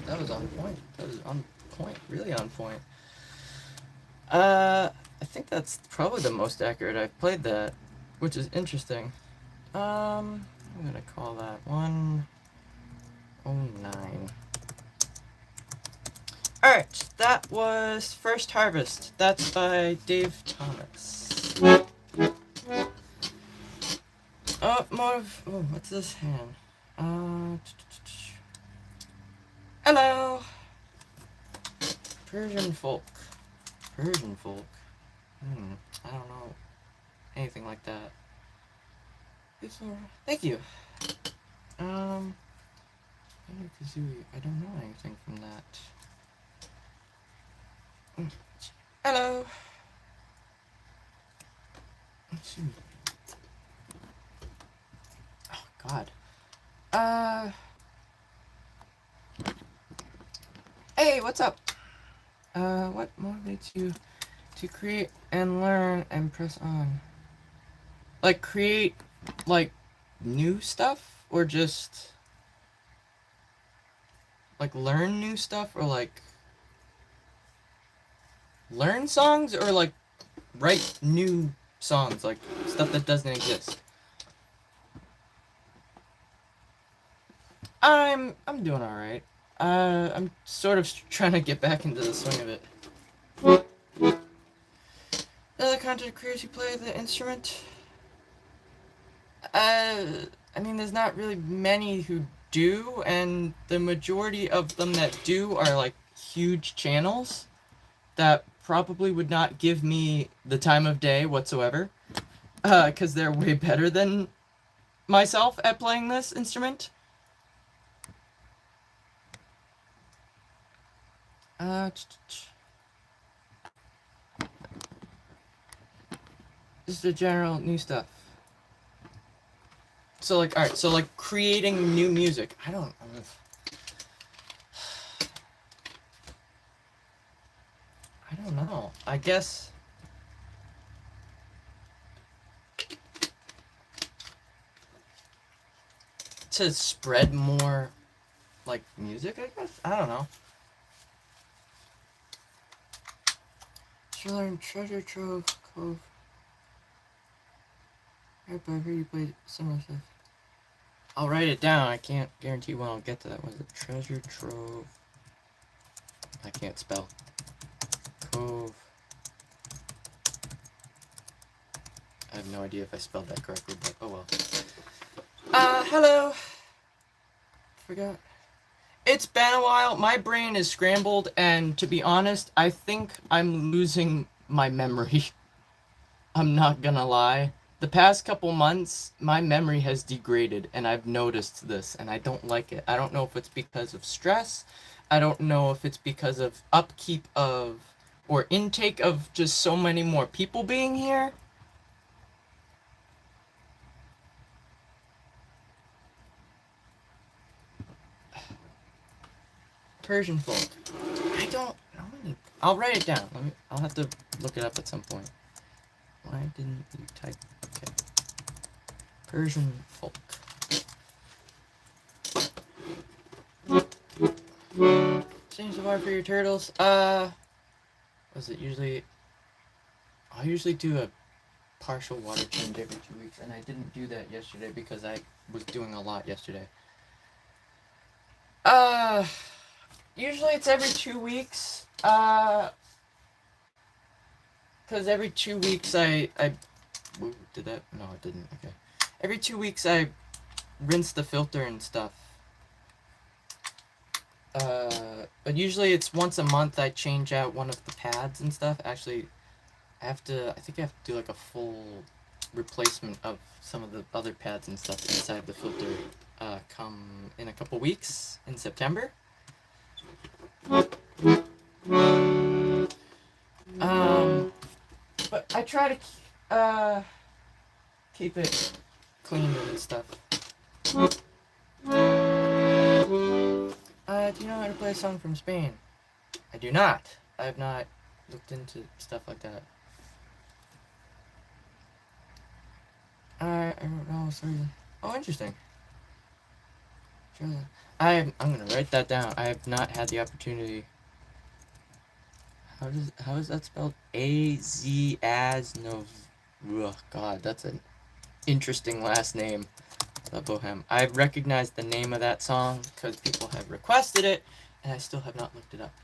That was on point. That was on point. Really on point. I think that's probably the most accurate I've played that, which is interesting. I'm gonna call that 109. Alright, that was First Harvest. That's by Dave Thomas. Oh, motive. Oh, what's this hand? Hello! Persian folk. Persian folk. I don't know anything like that. Thank you. Kazooie. I don't know anything from that. Hello! Let's see. Oh, God. Hey, what's up? What motivates you to create and learn and press on? Like, create, like, new stuff? Or just, like, learn new stuff? Or, like, learn songs? Or, like, write new songs? Like, stuff that doesn't exist? I'm doing alright. I'm sort of trying to get back into the swing of it. Other content creators who play the instrument? I mean, there's not really many who do, and the majority of them that do are, like, huge channels that probably would not give me the time of day whatsoever, because they're way better than myself at playing this instrument. Just the general new stuff. So, like, alright, so, like, creating new music. I don't know. I guess... to spread more, like, music, I guess? I don't know. Should learn Treasure Trove Cove. Right, but I heard you played similar stuff. I'll write it down. I can't guarantee when I'll get to that. Was it Treasure Trove? I can't spell. Cove. I have no idea if I spelled that correctly, but oh well. Hello. Forgot. It's been a while. My brain is scrambled, and to be honest, I think I'm losing my memory. I'm not gonna lie. The past couple months, my memory has degraded, and I've noticed this, and I don't like it. I don't know if it's because of stress. I don't know if it's because of upkeep of, or intake of just so many more people being here. Persian folk. I don't know. I'll write it down. I'll have to look it up at some point. Why didn't you type? Okay. Persian folk. Change the water for your turtles. Was it usually... I usually do a partial water change every 2 weeks, and I didn't do that yesterday because I was doing a lot yesterday. Usually it's every 2 weeks. Because every 2 weeks I... Ooh, did that? No, it didn't. Okay. Every 2 weeks I rinse the filter and stuff. But usually it's once a month I change out one of the pads and stuff. Actually, I think I have to do like a full replacement of some of the other pads and stuff inside the filter, come in a couple weeks in September. I try to keep it clean and stuff. Do you know how to play a song from Spain? I do not. I have not looked into stuff like that. I don't know. Sorry. Oh, interesting. I'm gonna write that down. I have not had the opportunity. How is that spelled? A-Z as no. Ugh, God, that's an interesting last name. La Boheme. I've recognized the name of that song because people have requested it, and I still have not looked it up.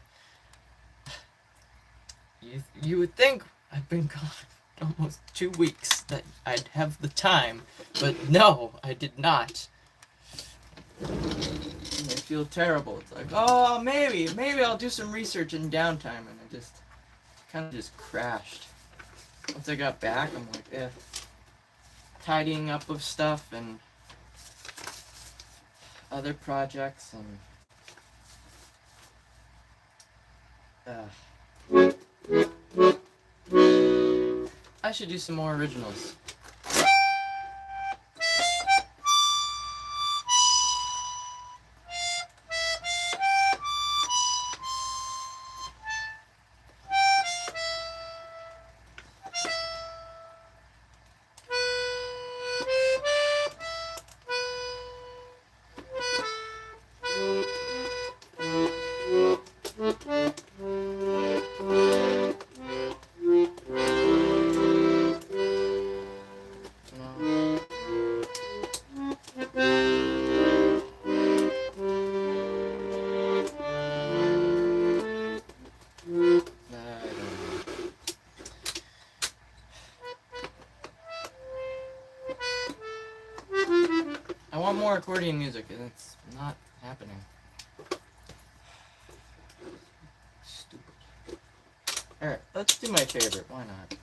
You would think I've been gone almost 2 weeks that I'd have the time, but no, I did not. And I feel terrible. It's like, oh, maybe I'll do some research in downtime, and I just kind of just crashed. Once I got back, I'm like, tidying up of stuff and other projects and I should do some more originals. I want more accordion music, and it's not happening. Stupid. Alright, let's do my favorite. Why not?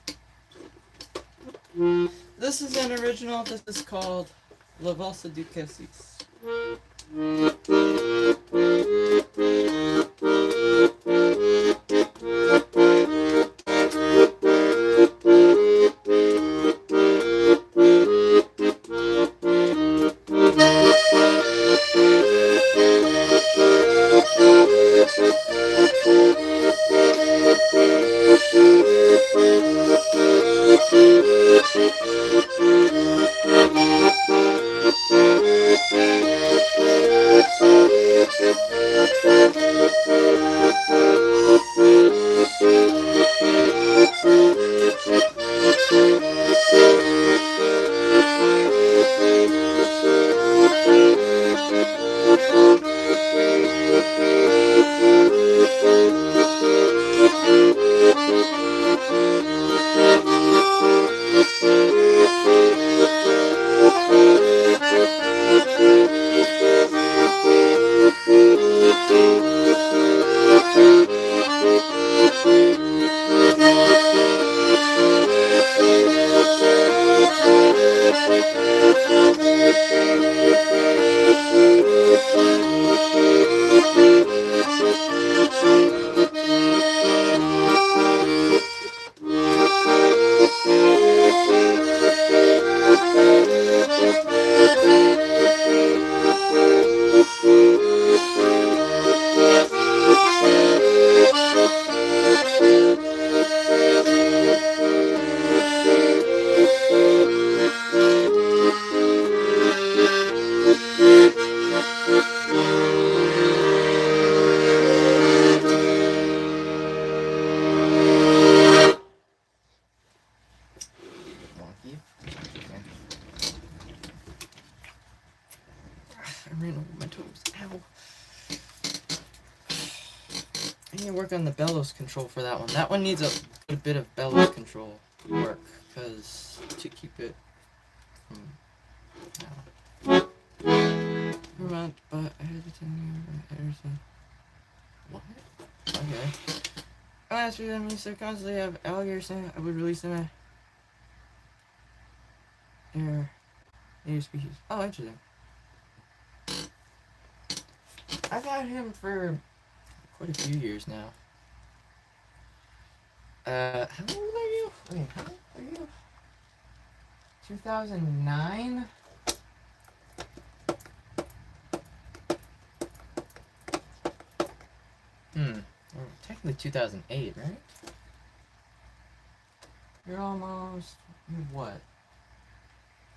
This is an original. This is called La Valsa du Cassis. I ran over my toes. Ow. I need to work on the bellows control for that one. That one needs a good bit of bellows control work, because to keep it from... Never mind, but I had to tell you what? Okay. Last year, I used to constantly have alligators saying I would release them at their native species. Oh, interesting. I've had him for quite a few years now. How old are you? Wait, Are you 2009? Well, technically 2008, right? You're almost... You're what?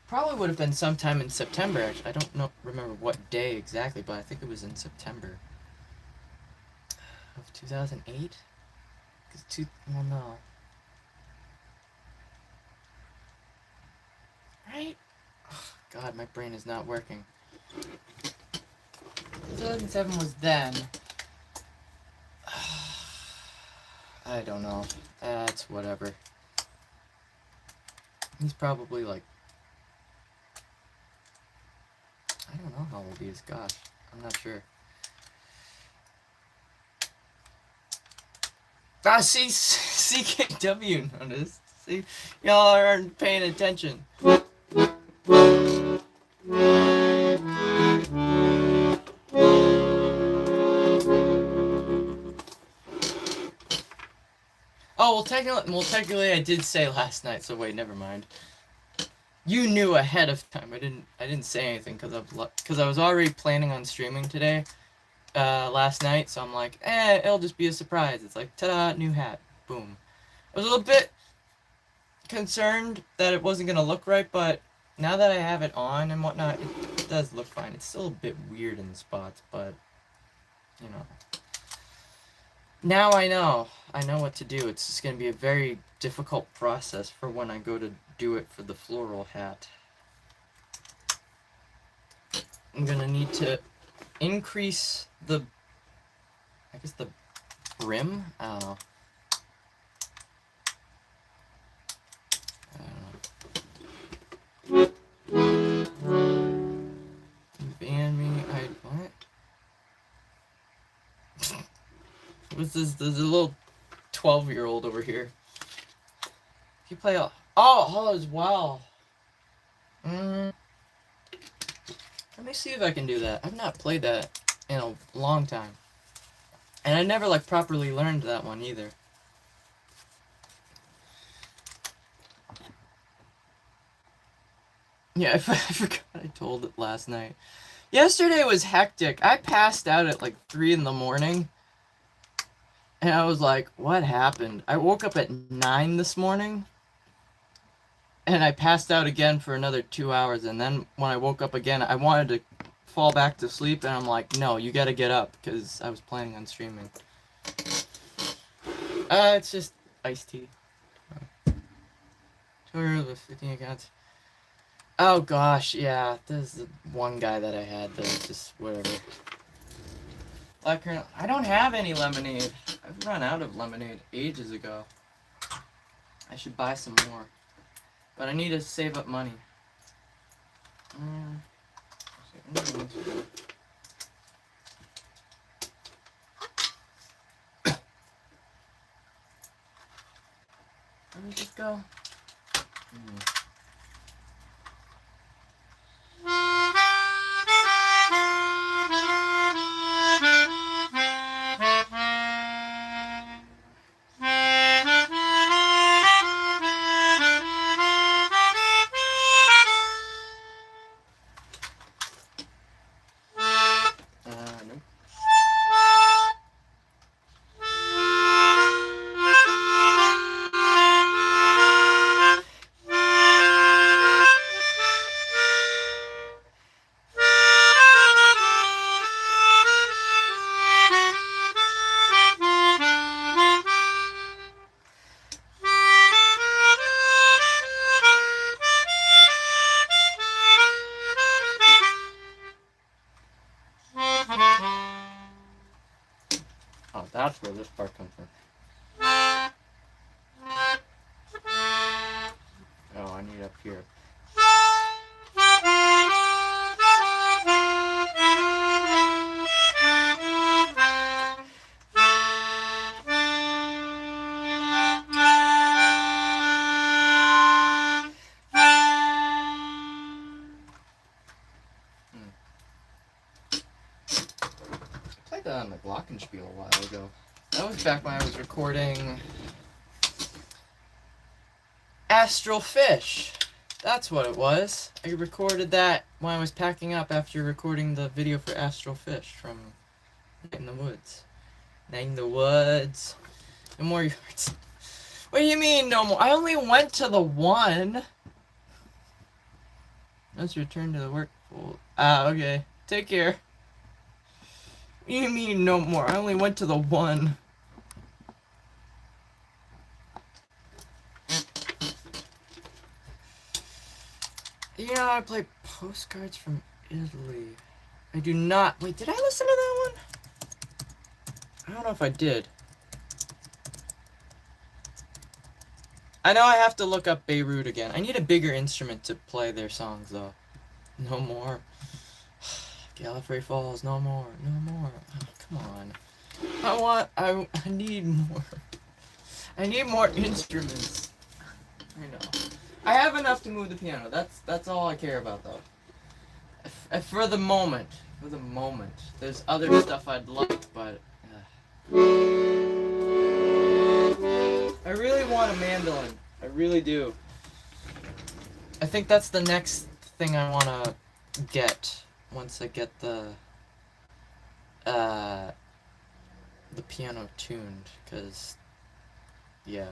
Probably would have been sometime in September, actually. I don't remember what day exactly, but I think it was in September of 2008? Well, no. Right? Oh, God, my brain is not working. 2007 was then. I don't know. That's whatever. He's probably like... I don't know how old he is. Gosh, I'm not sure. See, CKW noticed. See, y'all aren't paying attention. Oh, technically, I did say last night. So wait, never mind. You knew ahead of time. I didn't say anything because I was already planning on streaming today, last night. So I'm like, it'll just be a surprise. It's like, ta-da, new hat, boom. I was a little bit concerned that it wasn't gonna look right, but now that I have it on and whatnot, it does look fine. It's still a bit weird in the spots, but you know. Now I know what to do. It's just gonna be a very difficult process for when I go to do it for the floral hat. I'm gonna need to increase the, I guess, the brim. I don't know. Ban me. What? What's this? There's a little 12-year-old over here. You play all as well. Let me see if I can do that. I've not played that in a long time. And I never like properly learned that one either. Yeah, I forgot I told it last night. Yesterday was hectic. I passed out at like 3 in the morning. And I was like, what happened? I woke up at 9 this morning. And I passed out again for another 2 hours. And then when I woke up again, I wanted to fall back to sleep. And I'm like, no, you gotta get up. Because I was planning on streaming. It's just iced tea. Tour with 15 accounts. Oh gosh, yeah. There's the one guy that I had that was just whatever. I don't have any lemonade. I've run out of lemonade ages ago. I should buy some more. But I need to save up money. Let me just go. Nope. Oh, that's where this part comes from. Oh, I need up here. I played that on the Glockenspiel a while ago. That was back when I was recording Astral Fish. That's what it was. I recorded that when I was packing up after recording the video for Astral Fish from Night in the Woods. Night in the Woods. No more yards. What do you mean, no more? I only went to the one. Let's return to the work. Okay. Take care. What do you mean, no more? I only went to the one. You know how to play Postcards from Italy. I do not. Wait, did I listen to that one? I don't know if I did. I know I have to look up Beirut again. I need a bigger instrument to play their songs, though. No more. Gallifrey Falls, no more. No more. Oh, come on. I need more. I need more instruments. I know. I have enough to move the piano. That's all I care about, though. For the moment. For the moment. There's other stuff I'd like, but... I really want a mandolin. I really do. I think that's the next thing I want to get once I get the piano tuned, because yeah.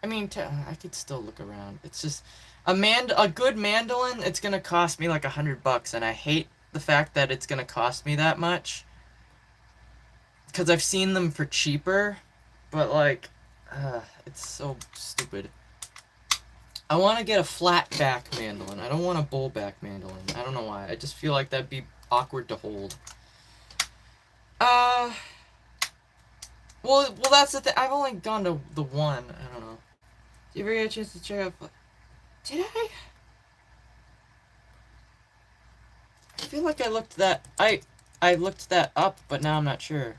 I mean, I could still look around. It's just a good mandolin, it's going to cost me like $100, and I hate the fact that it's going to cost me that much. Cuz I've seen them for cheaper, but like it's so stupid. I want to get a flat back mandolin. I don't want a bowl back mandolin. I don't know why. I just feel like that'd be awkward to hold. Well, that's the thing. I've only gone to the one. I don't know. Did you ever get a chance to check out? Did I? I feel like I looked that. I looked that up, but now I'm not sure.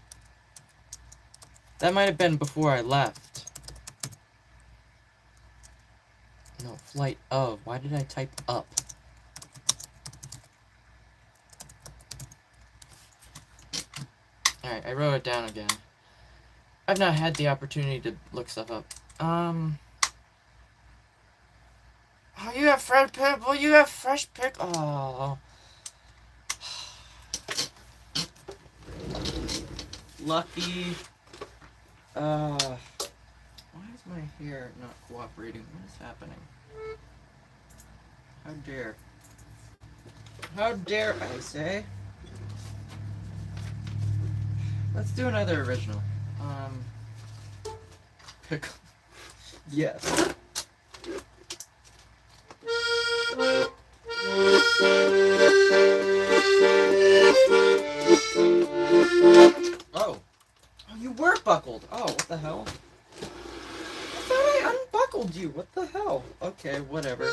That might have been before I left. No, flight of. Why did I type up? Alright, I wrote it down again. I've not had the opportunity to look stuff up. Oh, you have fresh pick. Well, you have fresh pick. Oh. Lucky. Why is my hair not cooperating? What is happening? How dare. How dare I say? Let's do another original. Pickle. Yes. Oh, you were buckled. Oh, what the hell? I thought I unbuckled you. What the hell? Okay, whatever.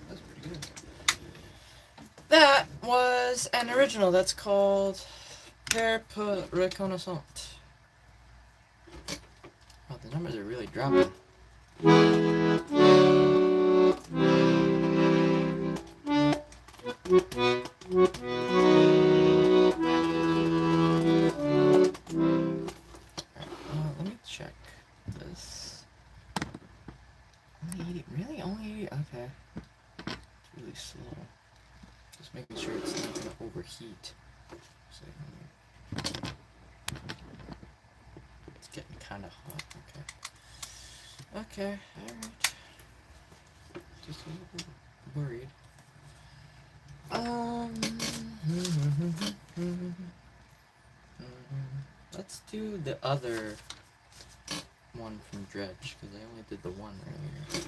That's pretty good. That was an original. That's called Père Reconnaissant. Wow, the numbers are really dropping. Let me check this. Only 80, really? Only 80? Okay. It's really slow. Just making sure it's not going to overheat. It's getting kind of hot. Okay, alright. Just a little bit worried. Let's do the other one from Dredge, because I only did the one earlier.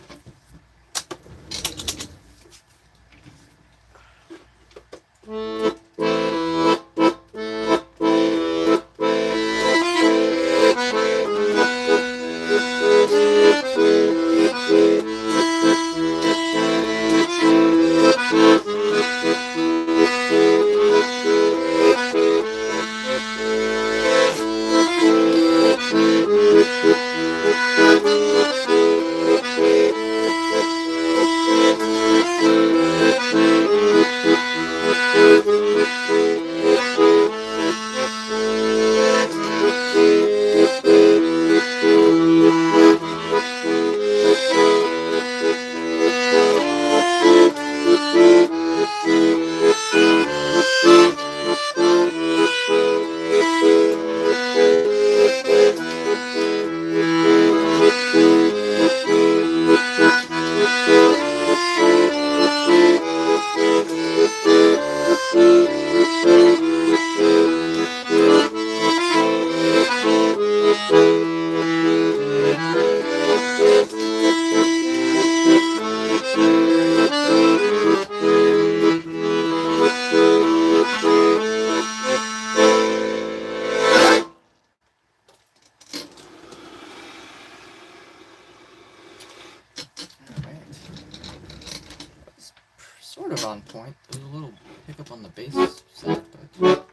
Sort of on point. There's a little hiccup on the bass side, but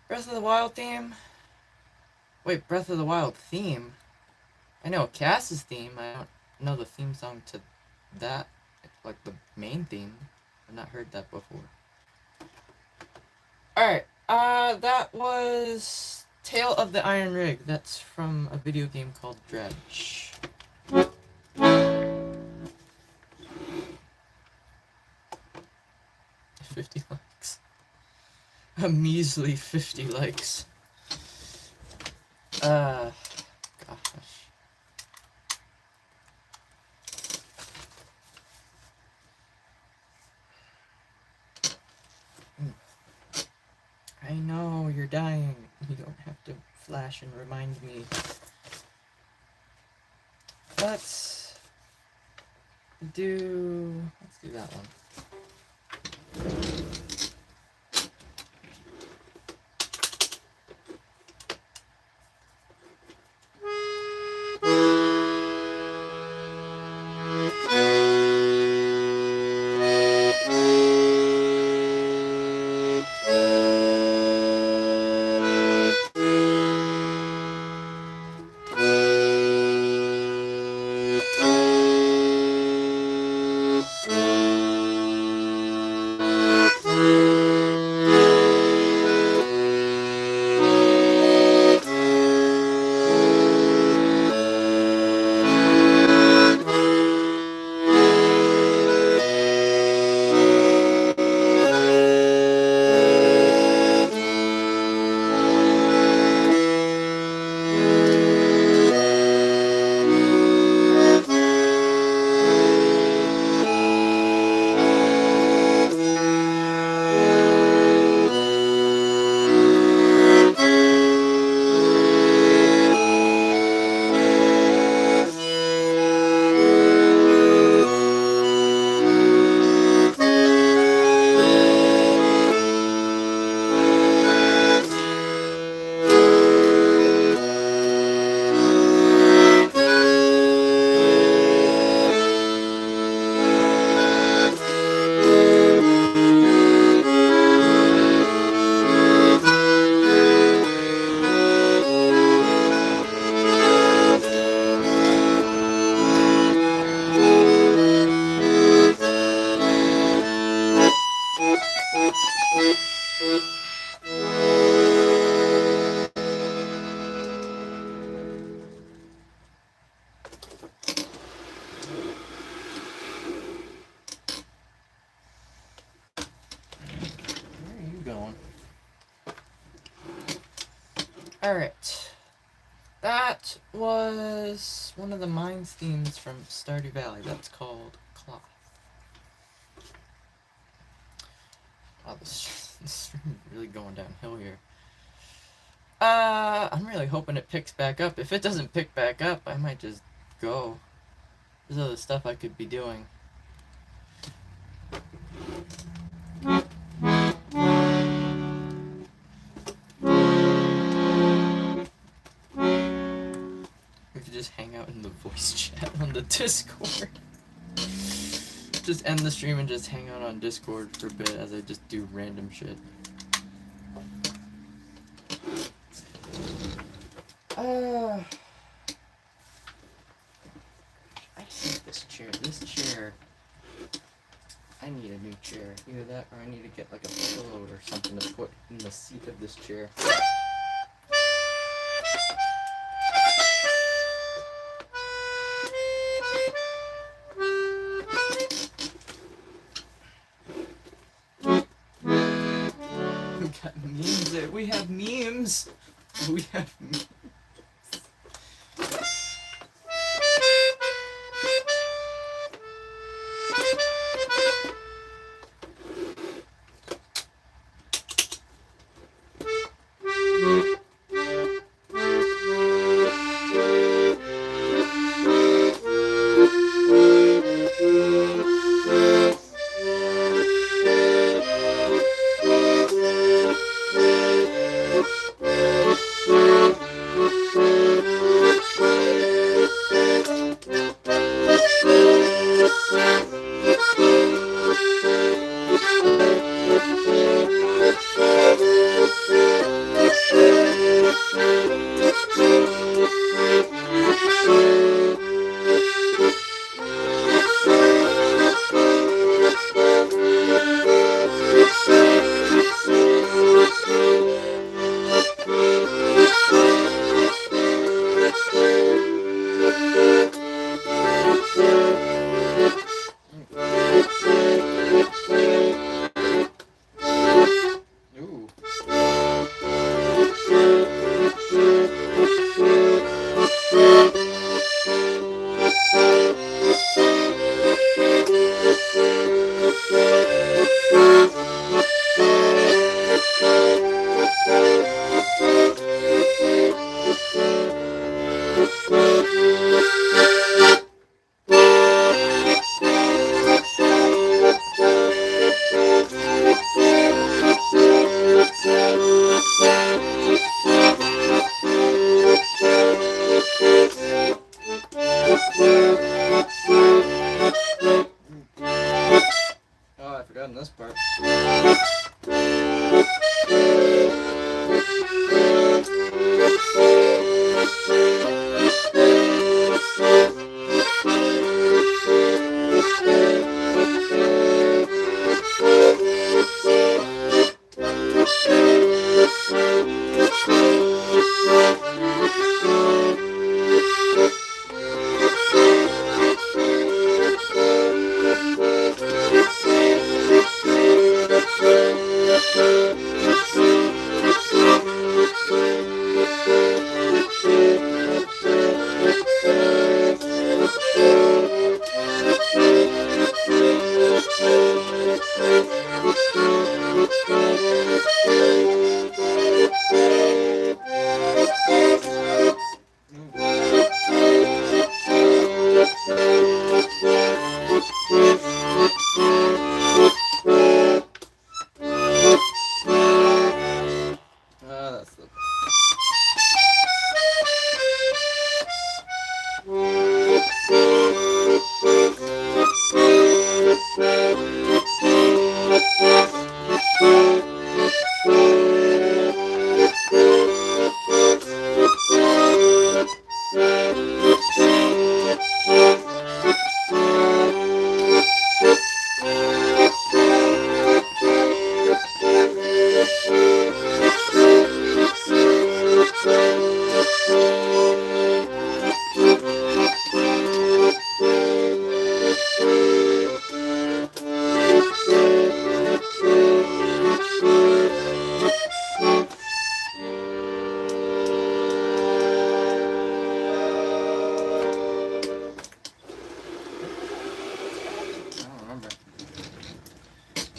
Breath of the Wild theme. Wait, Breath of the Wild theme? I know Cass's theme. I don't know the theme song to that, like the main theme. I've not heard that before. Alright, that was Tale of the Iron Rig. That's from a video game called Dredge. 50 likes. A measly 50 likes. Gosh. I know, you're dying. You don't have to flash and remind me. Let's do that one. Where are you going? Alright. That was one of the Mines themes from Stardew Valley. That's called Cloth. Wow, this stream is really going downhill here. I'm really hoping it picks back up. If it doesn't pick back up, I might just go. There's other stuff I could be doing. We could just hang out in the voice chat on the Discord. Just end the stream and just hang out on Discord for a bit as I just do random shit. I hate this chair. This chair. I need a new chair. Either that or I need to get like a pillow or something to put in the seat of this chair. We got memes there. We have memes. We have memes.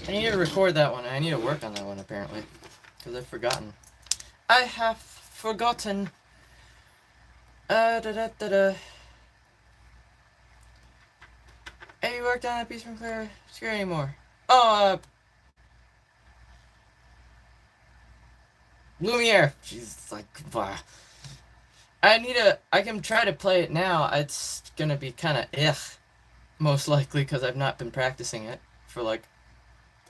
I need to record that one. I need to work on that one, apparently. Because I've forgotten. I have forgotten. Da da da da. Have you worked on that piece from Claire? Scare anymore. Oh, Lumiere. She's like, bah. I can try to play it now. It's gonna be kind of most likely, because I've not been practicing it for like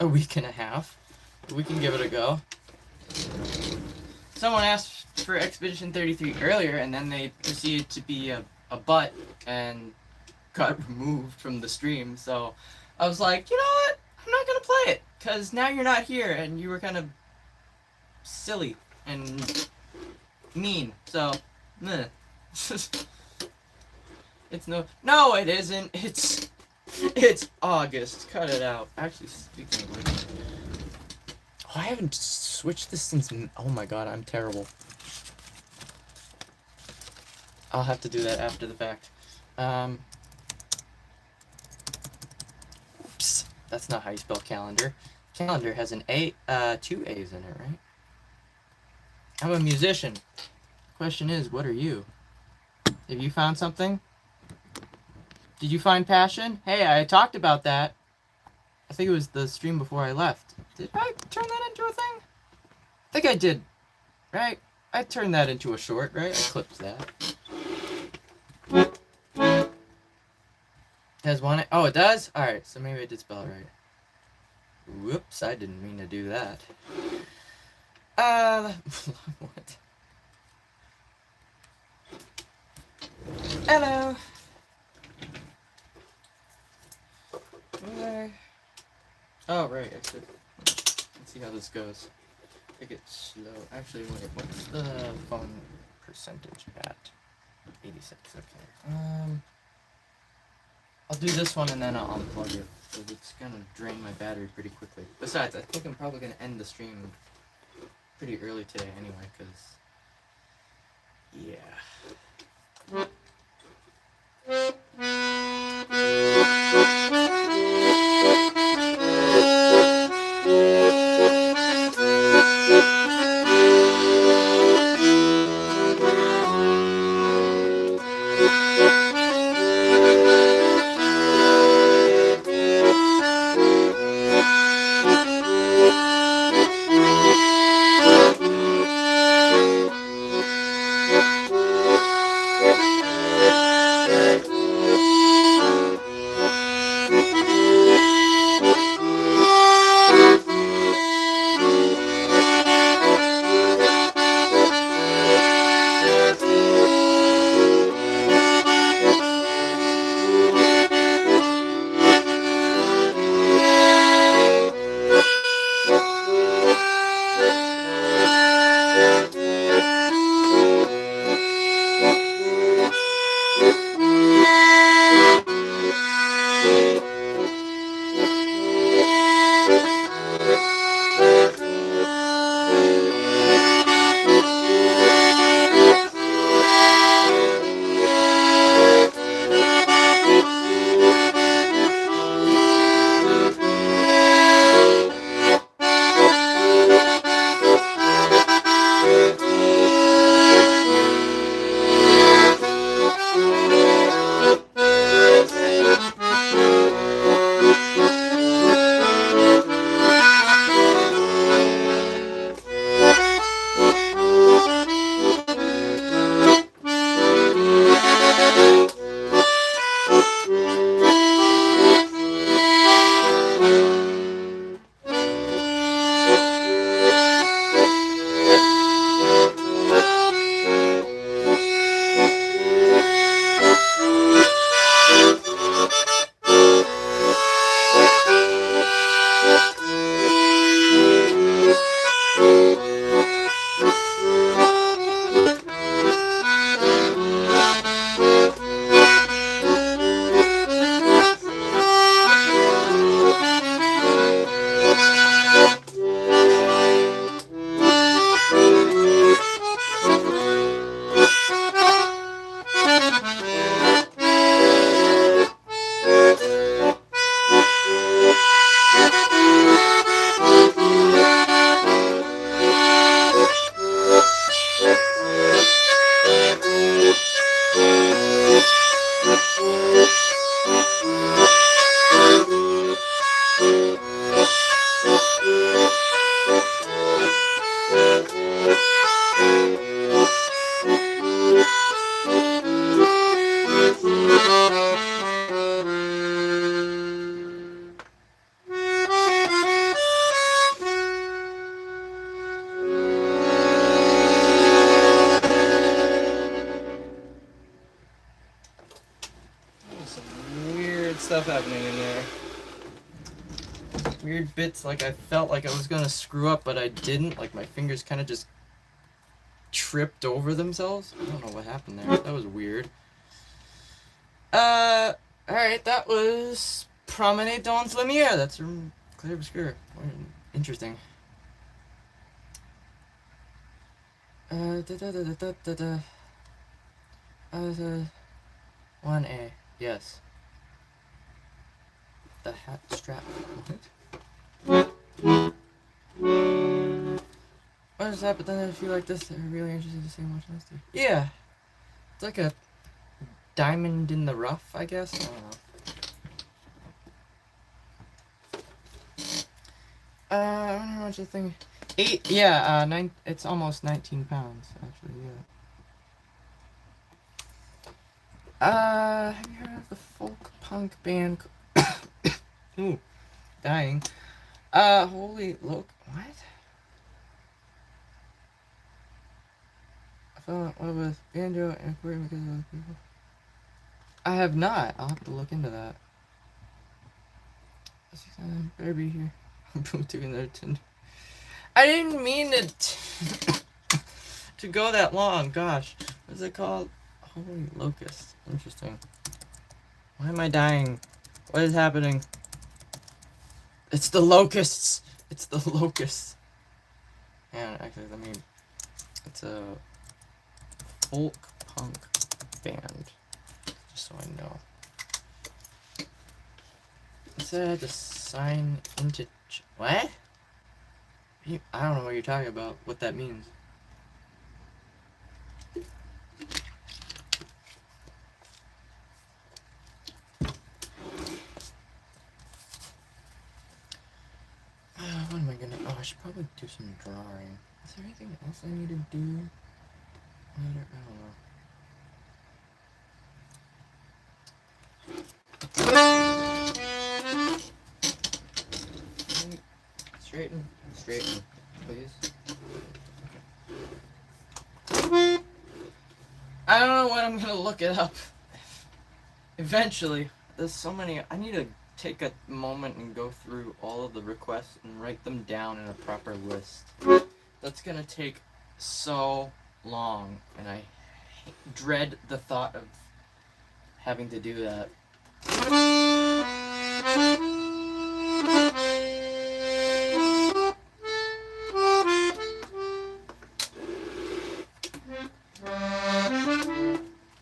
a week and a half. But we can give it a go. Someone asked for Expedition 33 earlier, and then they proceeded to be a butt and got removed from the stream. So I was like, you know what? I'm not gonna play it, because now you're not here, and you were kind of silly and mean. So, meh. It's no, it isn't. It's August. Cut it out. Actually, speaking of which, I haven't switched this since. Oh my god, I'm terrible. I'll have to do that after the fact. Oops, that's not how you spell calendar. Calendar has an A, 2 A's in it, right? I'm a musician. Question is, what are you? Have you found something? Did you find passion? Hey, I talked about that. I think it was the stream before I left. Did I turn that into a thing? I think I did. Right? I turned that into a short, right? I clipped that. It has one. Oh, it does? Alright, so maybe I did spell it right. Whoops, I didn't mean to do that. What? Hello. Okay. Oh, right, actually. Let's see how this goes. Take it slow. Actually, wait, what's the phone percentage at? 86, okay. I'll do this one and then I'll unplug it, because it's gonna drain my battery pretty quickly. Besides, I think I'm probably gonna end the stream pretty early today anyway, because... yeah. stuff happening in there. Weird bits, like I felt like I was gonna screw up, but I didn't. Like my fingers kind of just tripped over themselves. I don't know what happened there. That was weird. Alright, that was Promenade dans Lumière. That's from Claire Obscure. Interesting. Da da da da da da da. 1A, yes. The hat strap. What? What is that? But then I feel like this. I'm really interested to see how much this. Yeah, it's like a diamond in the rough, I guess. I don't know. I wonder how much the thing. 8. Yeah. 9. It's almost 19 pounds, actually. Yeah. Have you heard of the folk punk band? Ooh, dying. Holy look. What? I thought what was banjo and aquarium because of those people. I have not. I'll have to look into that. Better be here. Doing their Tinder. I didn't mean it to go that long. Gosh, what's it called? Holy locust. Interesting. Why am I dying? What is happening? It's the locusts. It's the locusts. And actually, let me. It's a folk punk band. Just so I know. It said I had to sign into. What? I don't know what you're talking about. What that means. What am I gonna? Oh, I should probably do some drawing. Is there anything else I need to do later? I don't know. Straighten, please. I don't know when I'm gonna look it up. Eventually. There's so many. I need to take a moment and go through all of the requests and write them down in a proper list. That's gonna take so long, and I dread the thought of having to do that.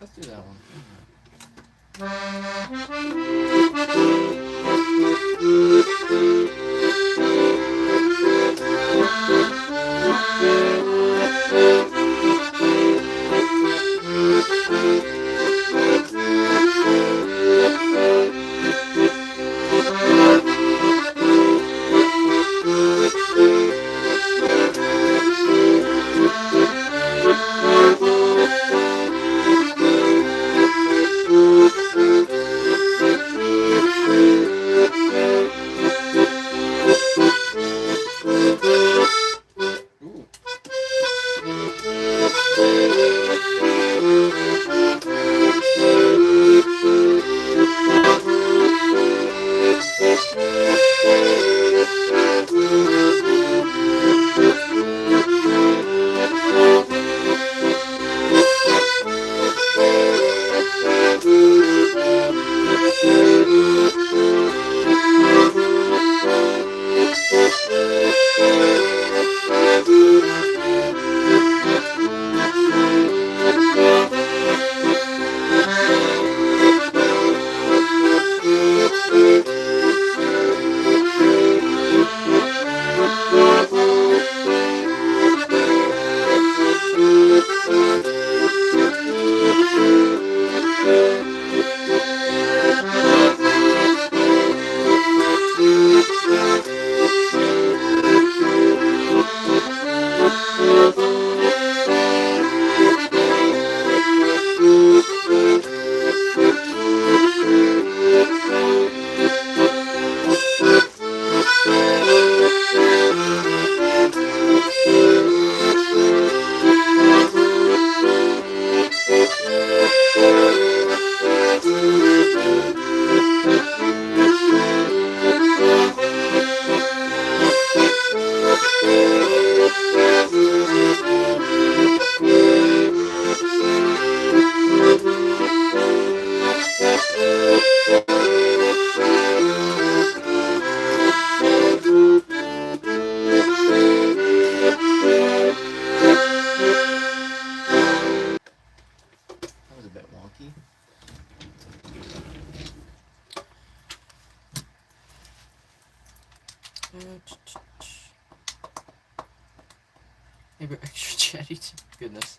Let's do that one. Maybe extra chatty. Goodness.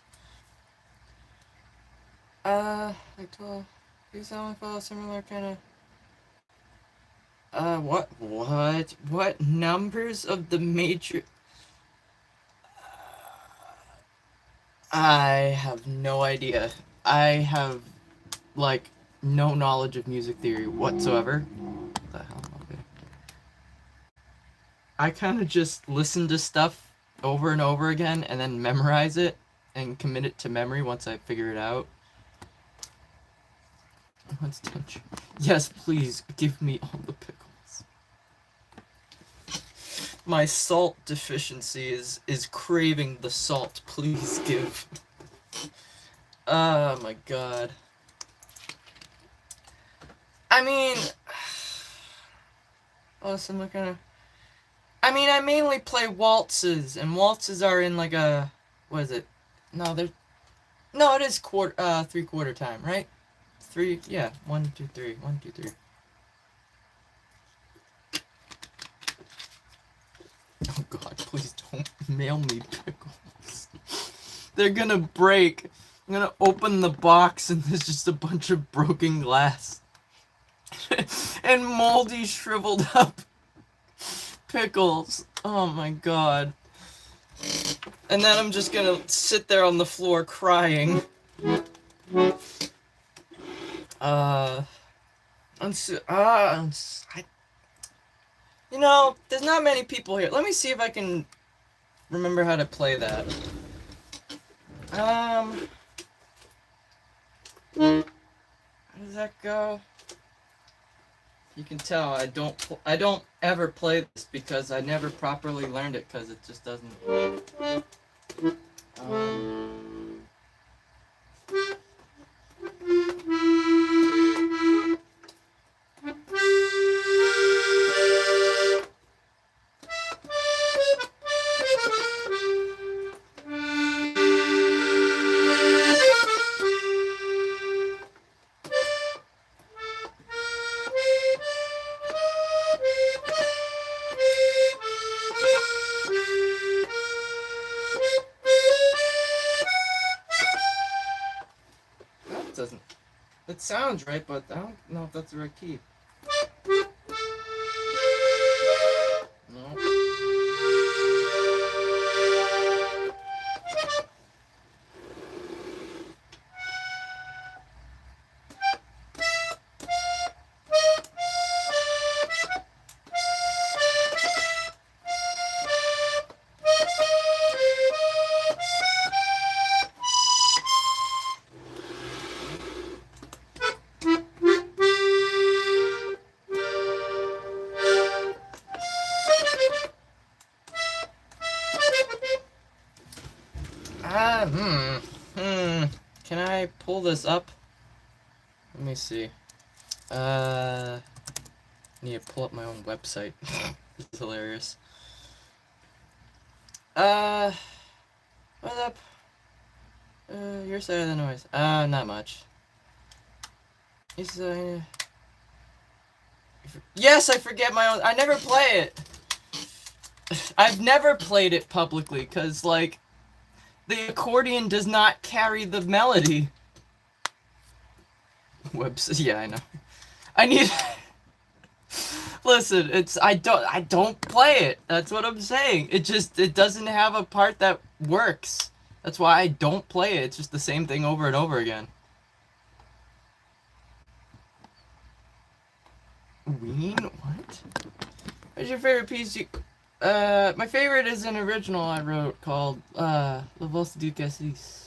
Like 12. Do someone follow similar kind of. What numbers of the major? I have no idea. I have, like, no knowledge of music theory whatsoever. What the hell? Okay. I kind of just listen to stuff over and over again and then memorize it and commit it to memory once I figure it out. What's tension? Yes, please give me all the pickles. My salt deficiency is craving the salt. Please give. Oh my god. I mean, listen, look at. I mean, I mainly play waltzes, and waltzes are in like a, what is it? No, they're, no, it is 3/4 time, right? 3, yeah, 1, 2, 3, 1, 2, 3. Oh god, please don't mail me pickles. They're gonna break. I'm gonna open the box and there's just a bunch of broken glass. And moldy, shriveled up pickles. Oh my god. And then I'm just gonna sit there on the floor crying. You know, there's not many people here. Let me see if I can remember how to play that. How does that go? You can tell I don't ever play this because I never properly learned it because it just doesn't. That doesn't. It sounds right, but I don't know if that's the right key. No. Can I pull this up? Let me see. I need to pull up my own website. It's hilarious. What's up? Your side of the noise. Not much. Yes, I forget my own. I never play it. I've never played it publicly because, like, the accordion does not carry the melody. Yeah, I know. I need. Listen, I don't play it. That's what I'm saying. It doesn't have a part that works. That's why I don't play it. It's just the same thing over and over again. Ween? What? What's your favorite piece? My favorite is an original I wrote called La Voz du Cassis.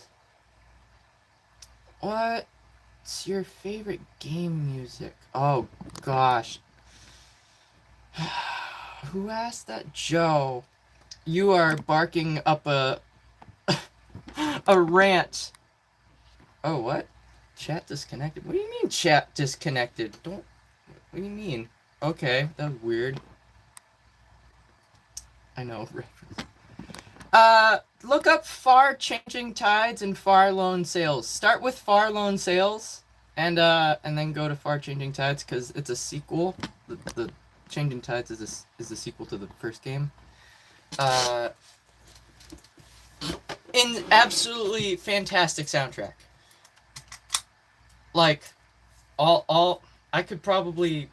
What's your favorite game music? Oh gosh. Who asked that? Joe. You are barking up a rant. Oh, what? Chat disconnected. What do you mean chat disconnected? What do you mean? Okay, that was weird. I know. Look up Far Changing Tides and Far Lone Sails. Start with Far Lone Sails, and then go to Far Changing Tides because it's a sequel. The Changing Tides is the sequel to the first game. In absolutely fantastic soundtrack. Like, all I could probably,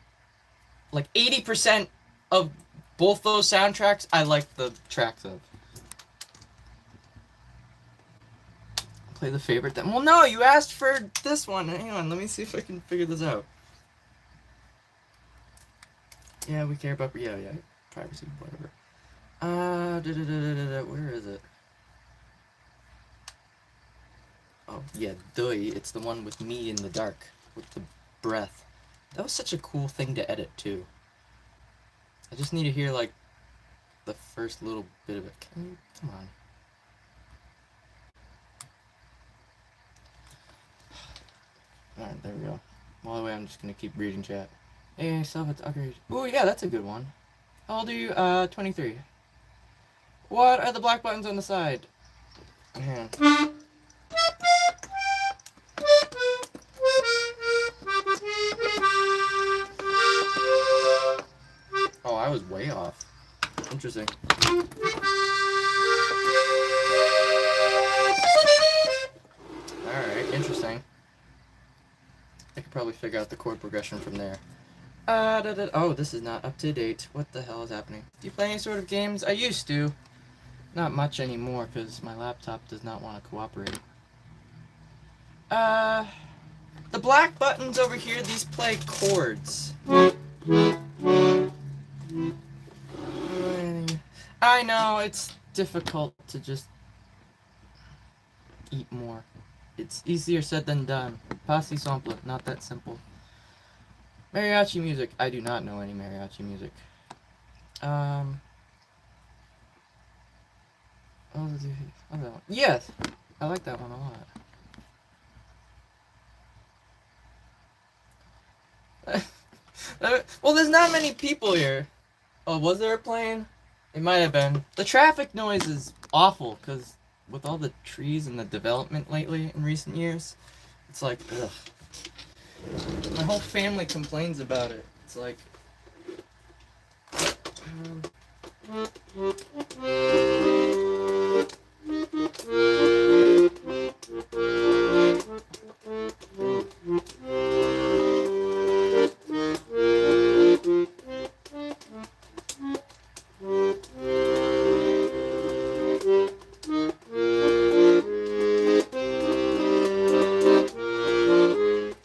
like, 80% of both those soundtracks I like the tracks of. Play the favorite then. Well, no, you asked for this one. Hang on, let me see if I can figure this out. Yeah, we care about, yeah, privacy, whatever. Where is it? Oh, yeah, it's the one with me in the dark, with the breath. That was such a cool thing to edit, too. I just need to hear, like, the first little bit of it. Come on. Alright, there we go. All the way, I'm just gonna keep reading chat. Hey, it's upgrade. Oh, yeah, that's a good one. How old are you? 23. What are the black buttons on the side? Man. Oh, I was way off. Interesting. Alright, interesting. I could probably figure out the chord progression from there. Oh, this is not up to date. What the hell is happening? Do you play any sort of games? I used to. Not much anymore, because my laptop does not want to cooperate. The black buttons over here, these play chords. I know, it's difficult to just eat more. It's easier said than done. Passi simple, not that simple. Mariachi music. I do not know any mariachi music. Oh, that one. Yes, I like that one a lot. Well, there's not many people here. Oh, was there a plane? It might have been. The traffic noise is awful, because with all the trees and the development lately in recent years, it's like, ugh. My whole family complains about it. It's like...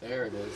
There it is.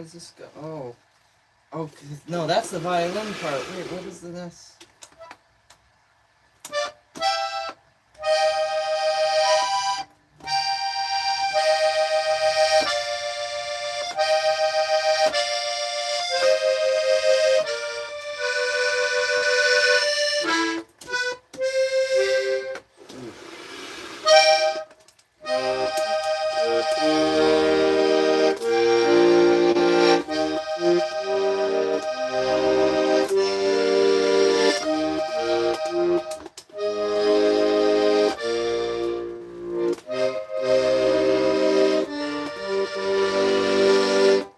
does this go? Oh. Oh, no, that's the violin part. Wait, what is this?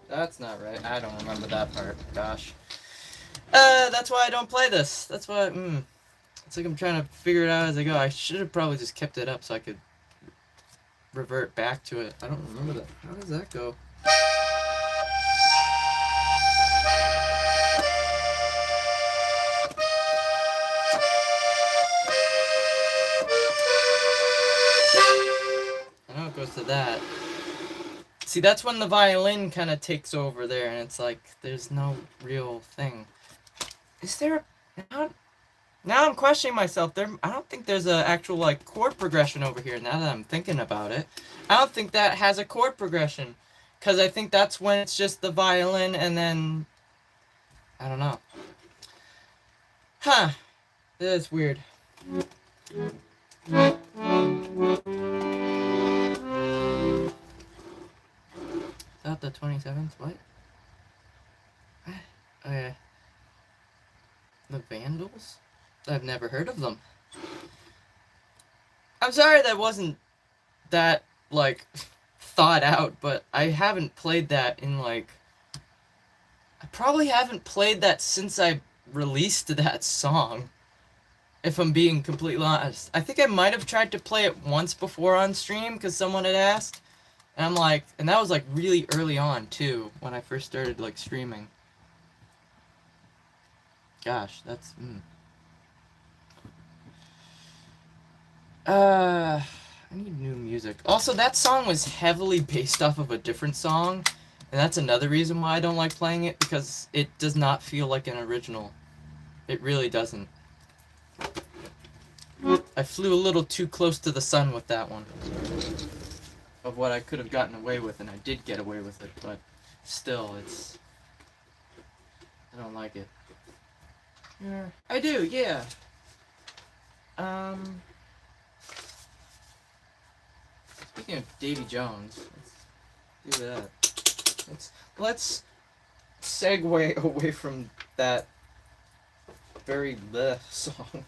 That's not right. I don't remember that part. Gosh. That's why I don't play this. That's why, It's like I'm trying to figure it out as I go. I should have probably just kept it up so I could revert back to it. I don't remember that. How does that go? I know it goes to that. See, that's when the violin kind of takes over there, and it's like, there's no real thing. Is there a... Now I'm questioning myself. I don't think there's an actual, like, chord progression over here, now that I'm thinking about it. I don't think that has a chord progression. Because I think that's when it's just the violin, and then... I don't know. Huh. This is weird. Not the 27th? What? Okay. The Vandals? I've never heard of them. I'm sorry that wasn't that, like, thought out, but I haven't played that in, like... I probably haven't played that since I released that song, if I'm being completely honest. I think I might have tried to play it once before on stream, because someone had asked. And I'm like... And that was, like, really early on, too, when I first started, like, streaming. Gosh, that's... I need new music. Also, that song was heavily based off of a different song, and that's another reason why I don't like playing it, because it does not feel like an original. It really doesn't. I flew a little too close to the sun with that one. Of what I could have gotten away with, and I did get away with it, but still, it's... I don't like it. Yeah. I do, yeah. Speaking of Davy Jones, let's do that. Let's segue away from that very bleh song.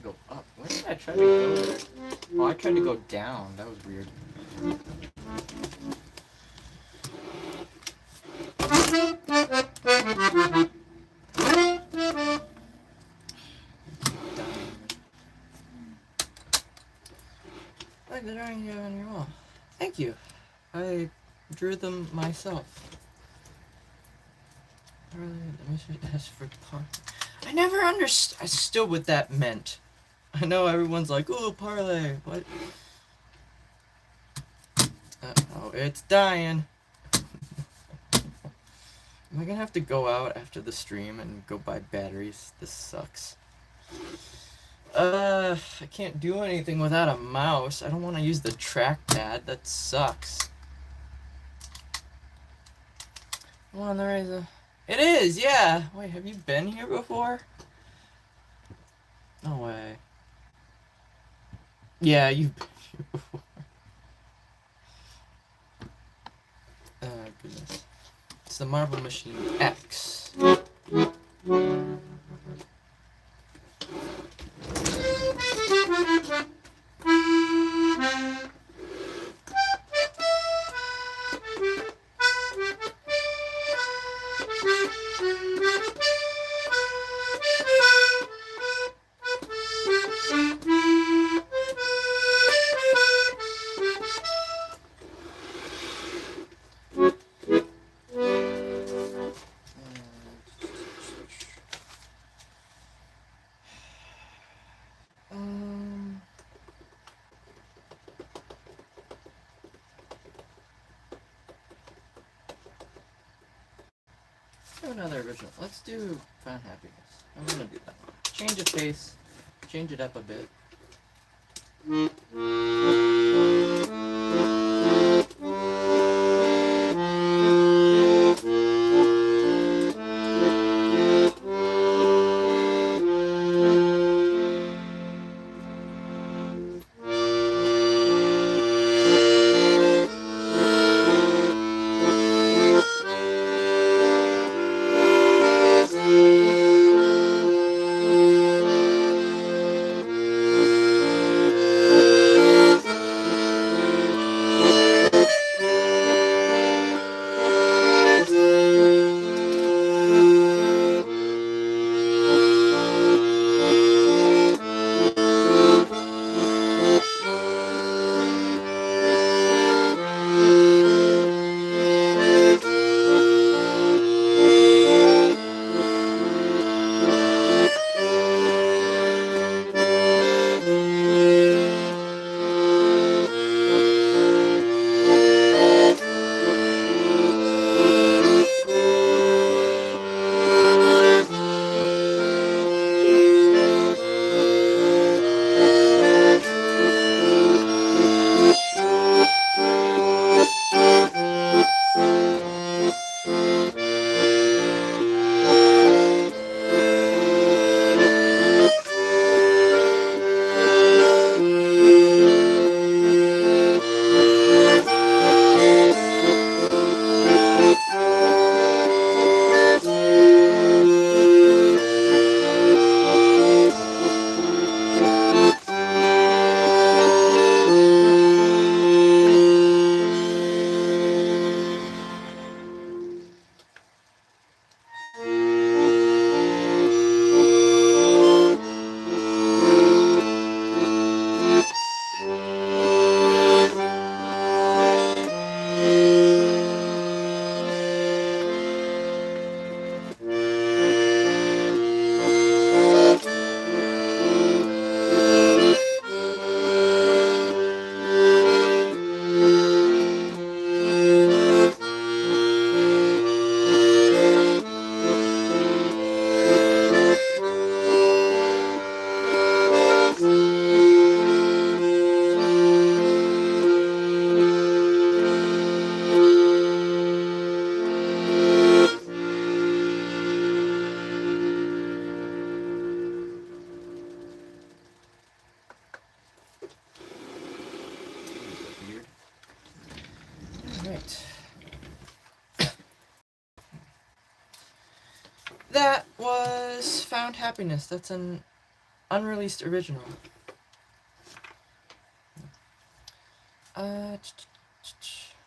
go up. When did I try to go there? Oh, I tried to go down. That was weird. Like the drawing you have on your wall. Thank you. I drew them myself. I never understood what that meant. I know everyone's like, "Ooh, parlay." What? Oh, it's dying. Am I gonna have to go out after the stream and go buy batteries? This sucks. I can't do anything without a mouse. I don't want to use the trackpad. That sucks. On the razor. It is, yeah. Wait, have you been here before? No way. Yeah, you've been here before. Oh, goodness. It's the Marble Machine X. Another original. Let's do Found Happiness. I'm gonna do that one. Change of pace. Change it up a bit. Right. That was Found Happiness. That's an unreleased original.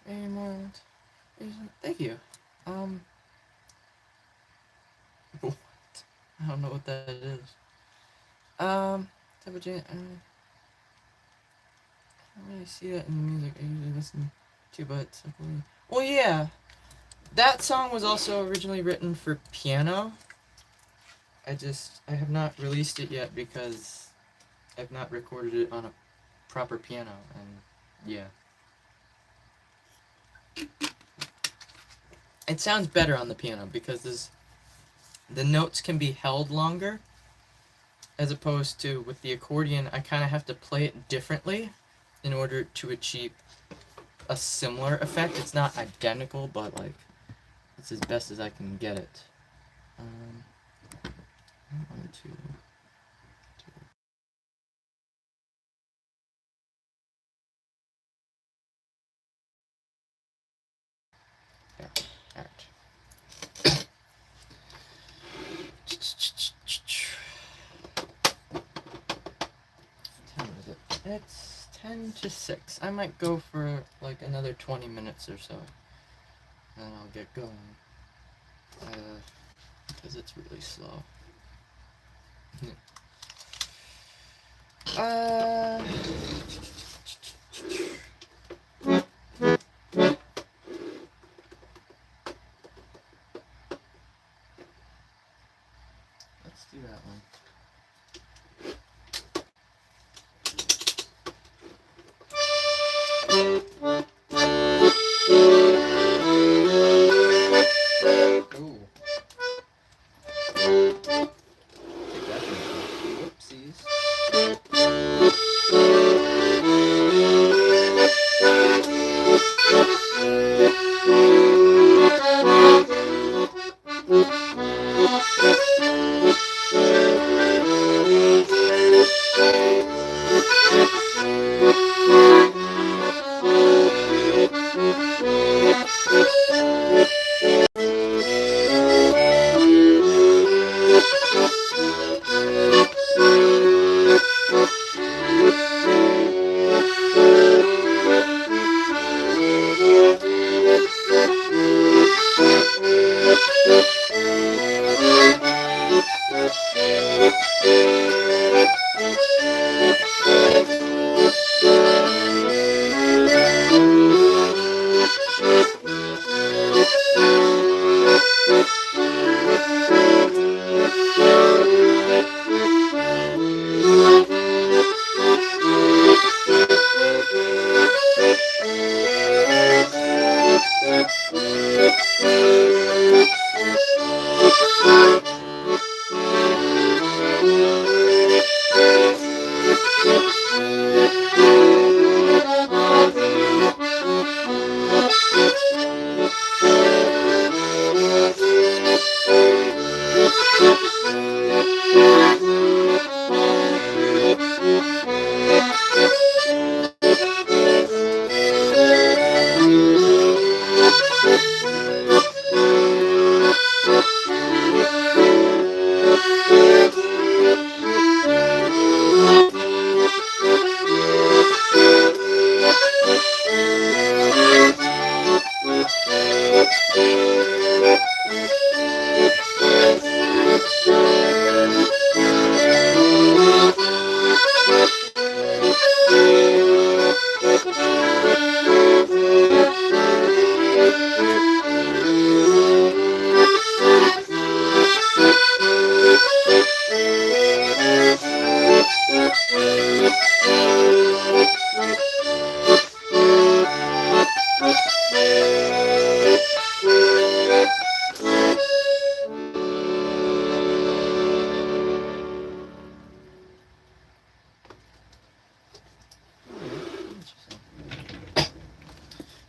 Any more? Thank you. What? I don't know what that is. Double J. I don't really see that in the music I usually listen to, but simply. Well, yeah. That song was also originally written for piano. I have not released it yet because I've not recorded it on a proper piano, and yeah. It sounds better on the piano because the notes can be held longer, as opposed to with the accordion, I kind of have to play it differently in order to achieve a similar effect. It's not identical, but like it's as best as I can get it. One, two. Yeah. All right. What time is it? It's 10 to 6. I might go for like another 20 minutes or so. And I'll get going. Because it's really slow. Let's do that one. Ooh. Take that from me. Whoopsies.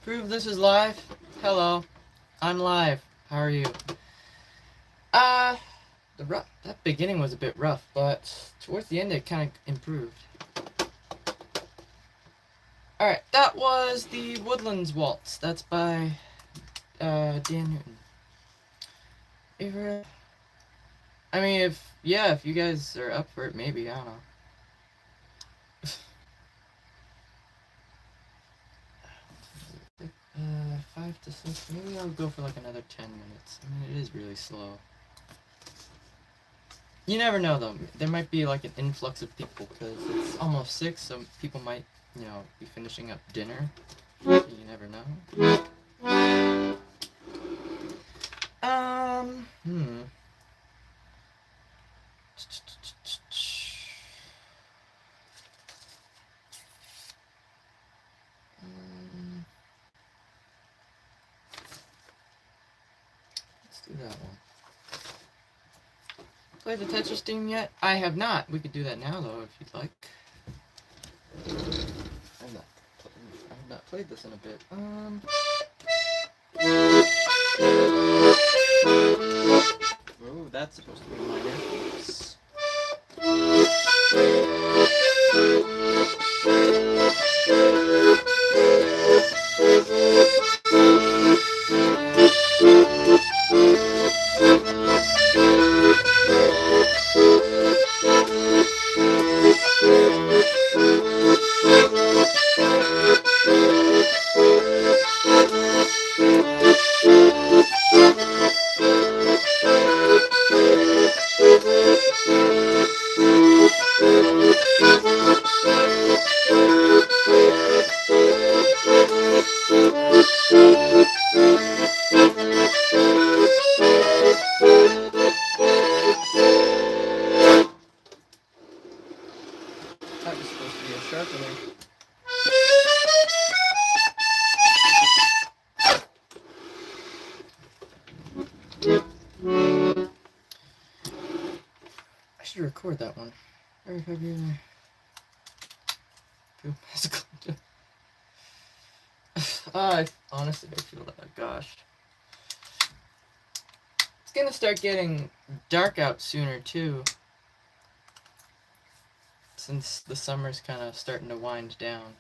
Prove this is live. Hello, I'm live. How are you? That beginning was a bit rough, but towards the end it kind of improved. All right, that was the Woodlands Waltz. That's by Dan Newton. I mean, if you guys are up for it, maybe, I don't know. 5 to 6, maybe I'll go for like another 10 minutes. I mean, it is really slow. You never know, though. There might be like an influx of people, because it's almost 6, so people might, be finishing up dinner. You never know. Hmm. Let's do that one. Played the Tetris theme yet? I have not. We could do that now, though, if you'd like. I've not played this in a bit. Oh, that's supposed to be minor. That was supposed to be a sharpener. I should record that one. Very February. I honestly don't feel that. Gosh. It's gonna start getting dark out sooner, too. Since the summer's kind of starting to wind down.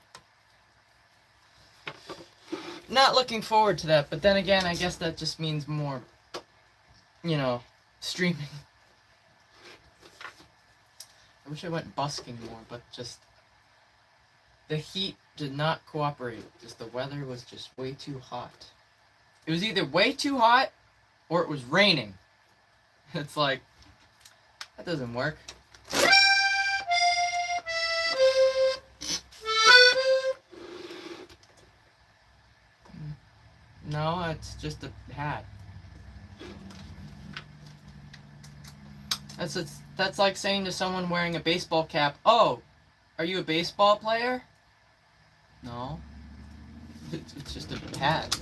Not looking forward to that, but then again, I guess that just means more, streaming. I wish I went busking more, but just the heat did not cooperate. Just the weather was just way too hot. It was either way too hot or it was raining. It's like, that doesn't work. No, it's just a hat. That's like saying to someone wearing a baseball cap, "Oh, are you a baseball player?" No. It's just a hat.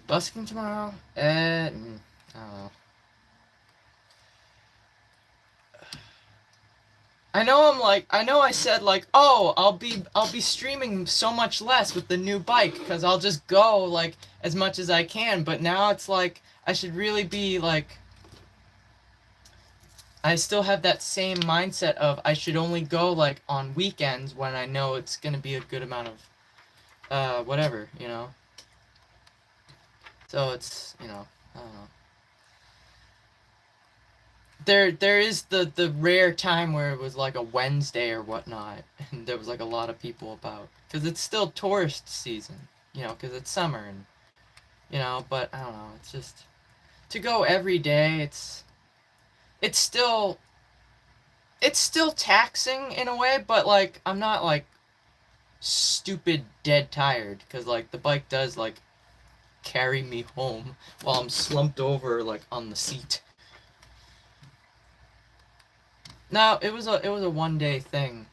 Busking tomorrow? I don't know. I know I said like, oh, I'll be streaming so much less with the new bike because I'll just go like as much as I can, but now it's like I should really be like, I still have that same mindset of I should only go like on weekends when I know it's gonna be a good amount of whatever, So it's, I don't know. There is the rare time where it was like a Wednesday or whatnot, and there was like a lot of people about, because it's still tourist season, because it's summer, and but I don't know, it's just to go every day, it's still taxing in a way, but like I'm not like stupid dead tired, because like the bike does like carry me home while I'm slumped over like on the seat. No, it was a 1 day thing.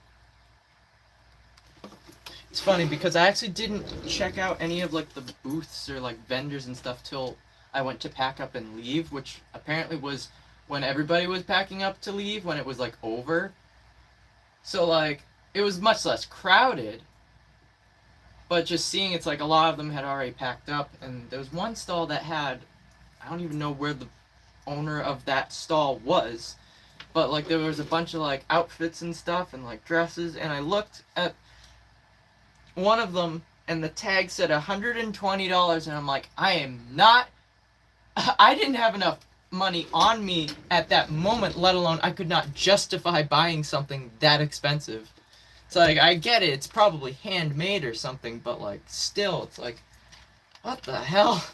It's funny because I actually didn't check out any of like the booths or like vendors and stuff till I went to pack up and leave, which apparently was when everybody was packing up to leave, when it was like over. So like it was much less crowded, but just seeing it's like a lot of them had already packed up, and there was one stall that had, I don't even know where the owner of that stall was, but like there was a bunch of like outfits and stuff and like dresses, and I looked at one of them and the tag said $120, and I'm like, I am not. I didn't have enough money on me at that moment, let alone I could not justify buying something that expensive. It's like, I get it, it's probably handmade or something, but like, still, it's like, what the hell?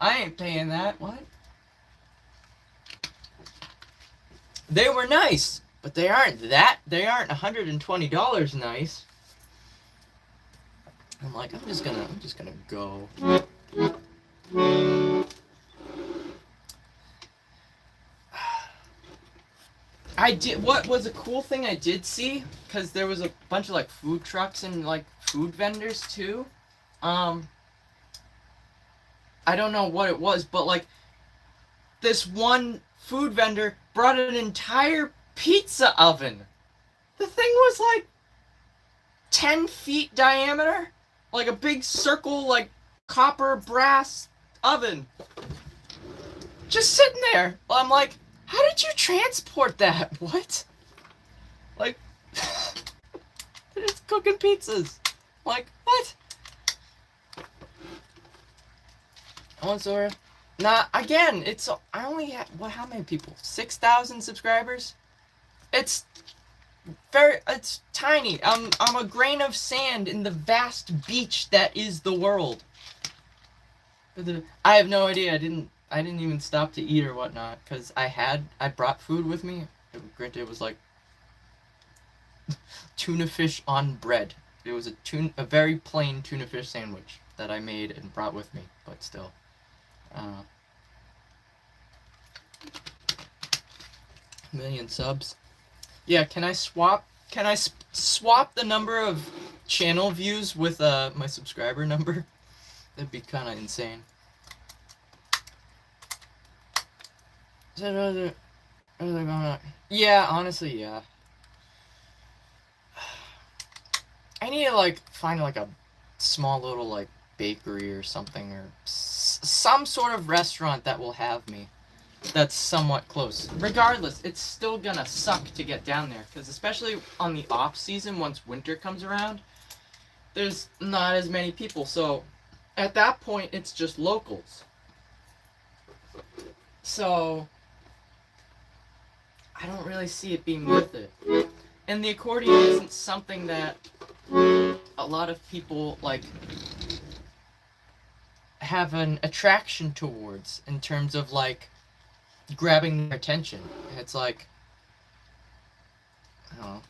I ain't paying that. What? They were nice, but they aren't $120 nice. I'm like, I'm just gonna go. What was a cool thing I did see, because there was a bunch of like food trucks and like food vendors too. I don't know what it was, but like this one food vendor brought an entire pizza oven. The thing was like 10 feet diameter, like a big circle, like copper brass oven, just sitting there. I'm like, how did you transport that? What? Like, they're just cooking pizzas. Like, what? Oh, sorry. Nah, again, I only have, how many people? 6,000 subscribers? It's tiny. I'm a grain of sand in the vast beach that is the world. I have no idea. I didn't even stop to eat or whatnot, because I brought food with me. Granted, it was like tuna fish on bread. It was a very plain tuna fish sandwich that I made and brought with me, but still. Million subs. Yeah, can I swap the number of channel views with my subscriber number? That'd be kind of insane. Yeah, honestly, yeah. I need to like find like a small little like bakery or something, or some sort of restaurant that will have me. That's somewhat close. Regardless, it's still gonna suck to get down there, because especially on the off season, once winter comes around, there's not as many people. So at that point, it's just locals. So I don't really see it being worth it. And the accordion isn't something that a lot of people like have an attraction towards in terms of like grabbing their attention. It's like, I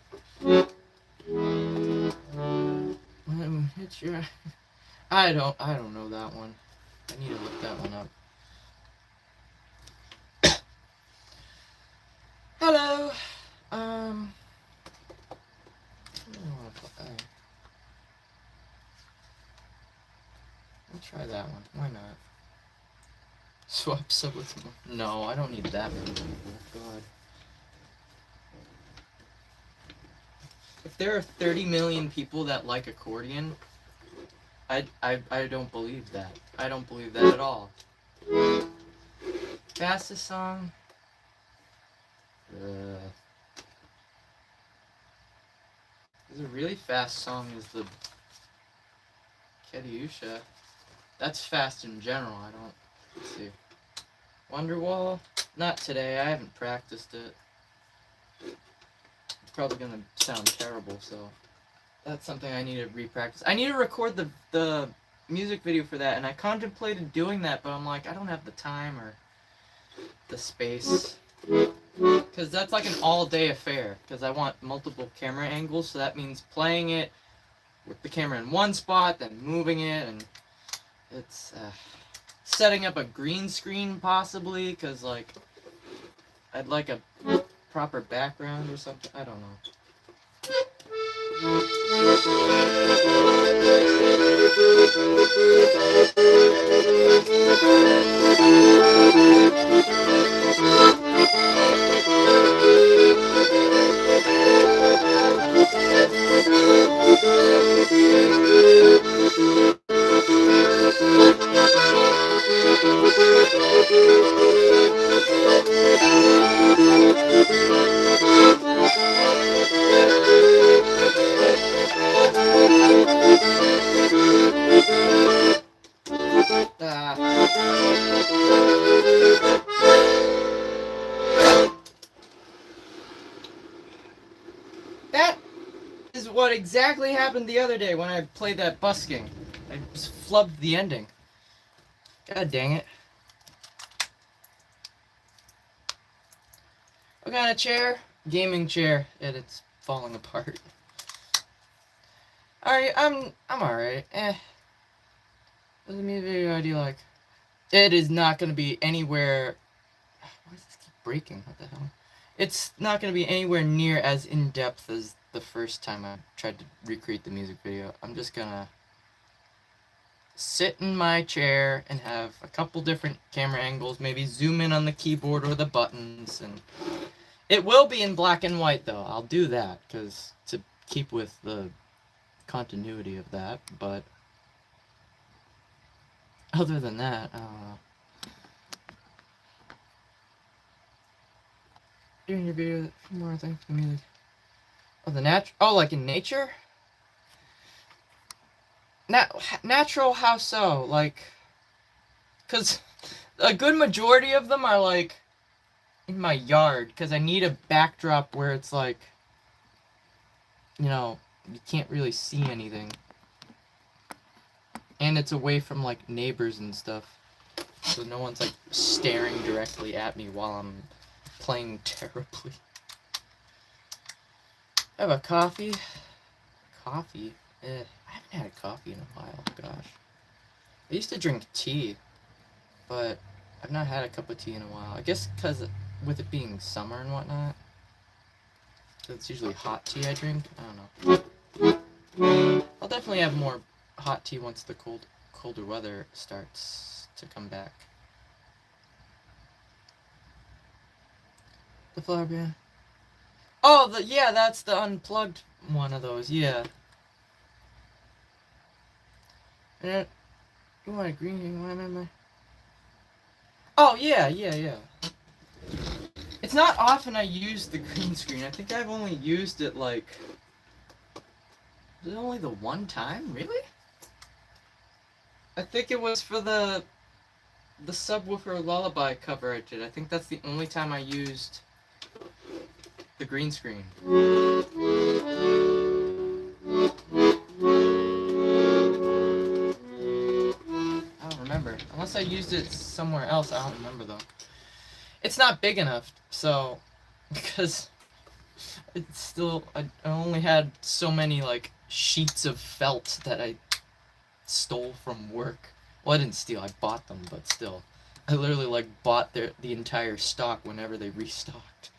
don't know. I don't know that one. I need to look that one up. Hello. I don't want to put that. I'll try that one. Why not? Swap sub with more. No, I don't need that many people. God. If there are 30 million people that like accordion, I don't believe that. I don't believe that at all. Fastest song. There's a really fast song is the Katyusha. That's fast in general. I don't. Let's see. Wonderwall. Not today. I haven't practiced it. It's probably gonna sound terrible, so that's something I need to re-practice. I need to record the music video for that, and I contemplated doing that, but I'm like, I don't have the time or the space. Because that's like an all-day affair, because I want multiple camera angles, so that means playing it with the camera in one spot, then moving it, and it's setting up a green screen possibly, because like I'd like a proper background or something. I don't know. what exactly happened the other day when I played that busking. I flubbed the ending. God dang it. I got a chair, gaming chair, and it's falling apart. Alright, I'm alright. What's the music video do you like? It is not gonna be anywhere. Why does this keep breaking? What the hell? It's not gonna be anywhere near as in depth as the first time I tried to recreate the music video. I'm just gonna sit in my chair and have a couple different camera angles, maybe zoom in on the keyboard or the buttons, and it will be in black and white though. I'll do that because to keep with the continuity of that, but other than that, I don't know. Doing your video more things for music. Oh, like in nature? Natural, how so? Like, cause a good majority of them are like in my yard, cause I need a backdrop where it's like, you know, you can't really see anything. And it's away from like neighbors and stuff. So no one's like staring directly at me while I'm playing terribly. I have a coffee. Coffee? I haven't had a coffee in a while, gosh. I used to drink tea, but I've not had a cup of tea in a while. I guess because with it being summer and whatnot, it's usually hot tea I drink. I don't know. I'll definitely have more hot tea once the colder weather starts to come back. The flower band. Oh, yeah, that's the unplugged one of those, yeah. And you want a green? What am I? Oh, yeah. It's not often I use the green screen. I think I've only used it like... Was it only the one time? Really? I think it was for the subwoofer lullaby cover I did. I think that's the only time I used the green screen. I don't remember. Unless I used it somewhere else, I don't remember though. It's not big enough, so because it's still I only had so many like sheets of felt that I stole from work. Well, I didn't steal, I bought them, but still. I literally like bought the entire stock whenever they restocked.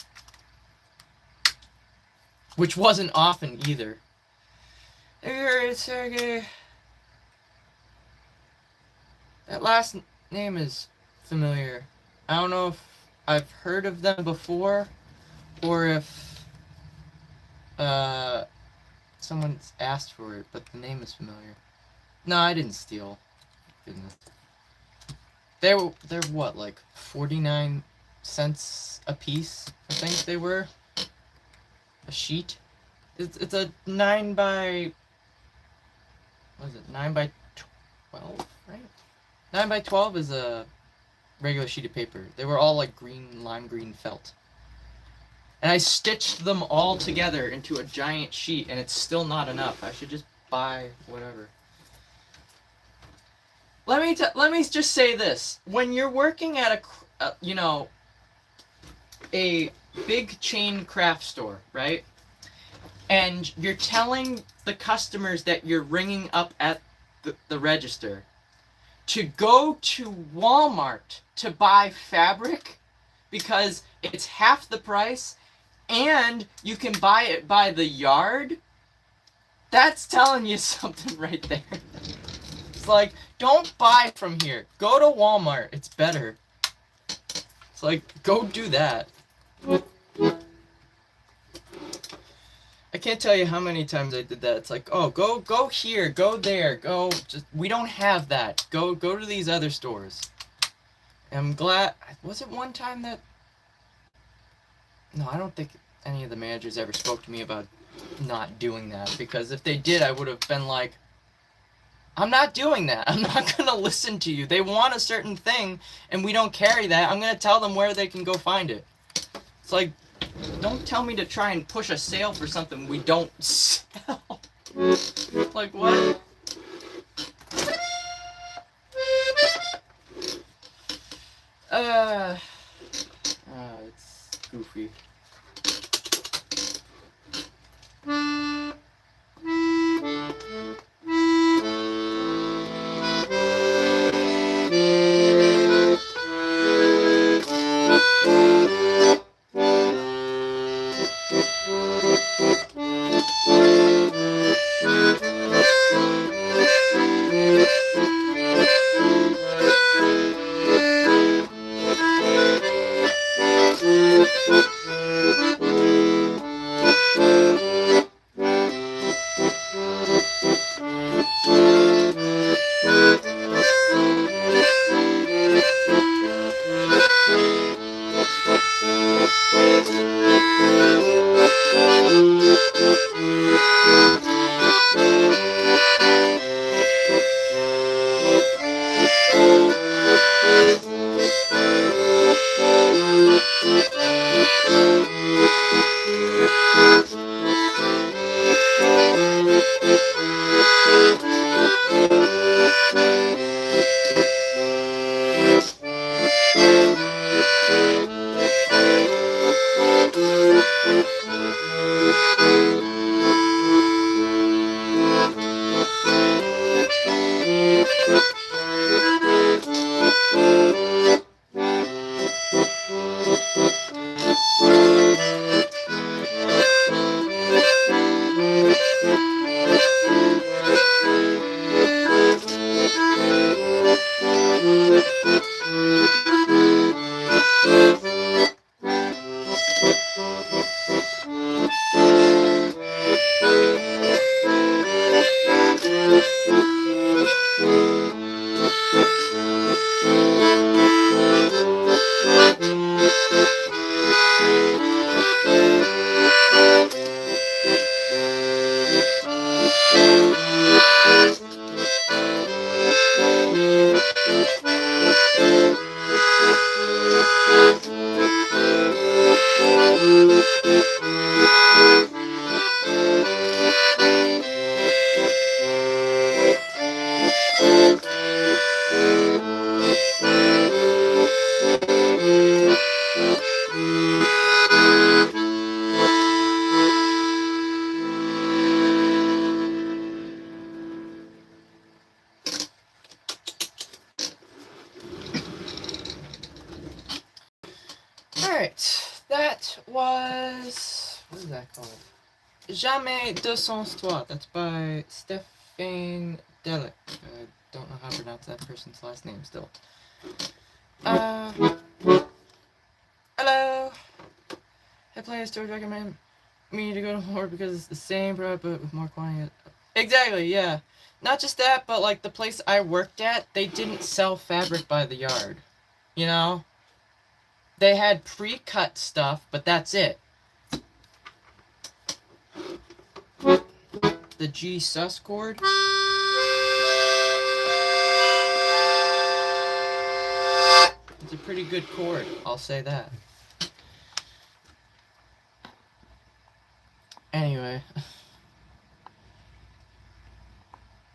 Which wasn't often either. Hey, Sergey. That last name is familiar. I don't know if I've heard of them before or if someone's asked for it, but the name is familiar. No, I didn't steal. Goodness. They're what, like 49 cents a piece? I think they were. A sheet. It's a 9 by... What is it? 9 by 12, right? 9 by 12 is a regular sheet of paper. They were all like green, lime green felt. And I stitched them all together into a giant sheet, and it's still not enough. I should just buy whatever. Let me just say this: when you're working at a big chain craft store, right? And you're telling the customers that you're ringing up at the register to go to Walmart to buy fabric because it's half the price and you can buy it by the yard, that's telling you something right there. It's like, don't buy from here. Go to Walmart. It's better. It's like, go do that. I can't tell you how many times I did that. It's like, oh, go here, go there, go. Just we don't have that. Go to these other stores. And I'm glad. Was it one time that? No, I don't think any of the managers ever spoke to me about not doing that, because if they did, I would have been like, I'm not doing that. I'm not gonna listen to you. They want a certain thing, and we don't carry that. I'm gonna tell them where they can go find it. It's like, Don't tell me to try and push a sale for something we don't sell. Like what? It's goofy. Alright, that was... what is that called? Jamais de son histoire. That's by Stéphane Delic. I don't know how to pronounce that person's last name still. Hello! Hey players, do you recommend me to go to more because it's the same product but with more quantity? Exactly, yeah. Not just that, but like the place I worked at, they didn't sell fabric by the yard. You know? They had pre-cut stuff, but that's it. The G sus chord. It's a pretty good chord, I'll say that. Anyway.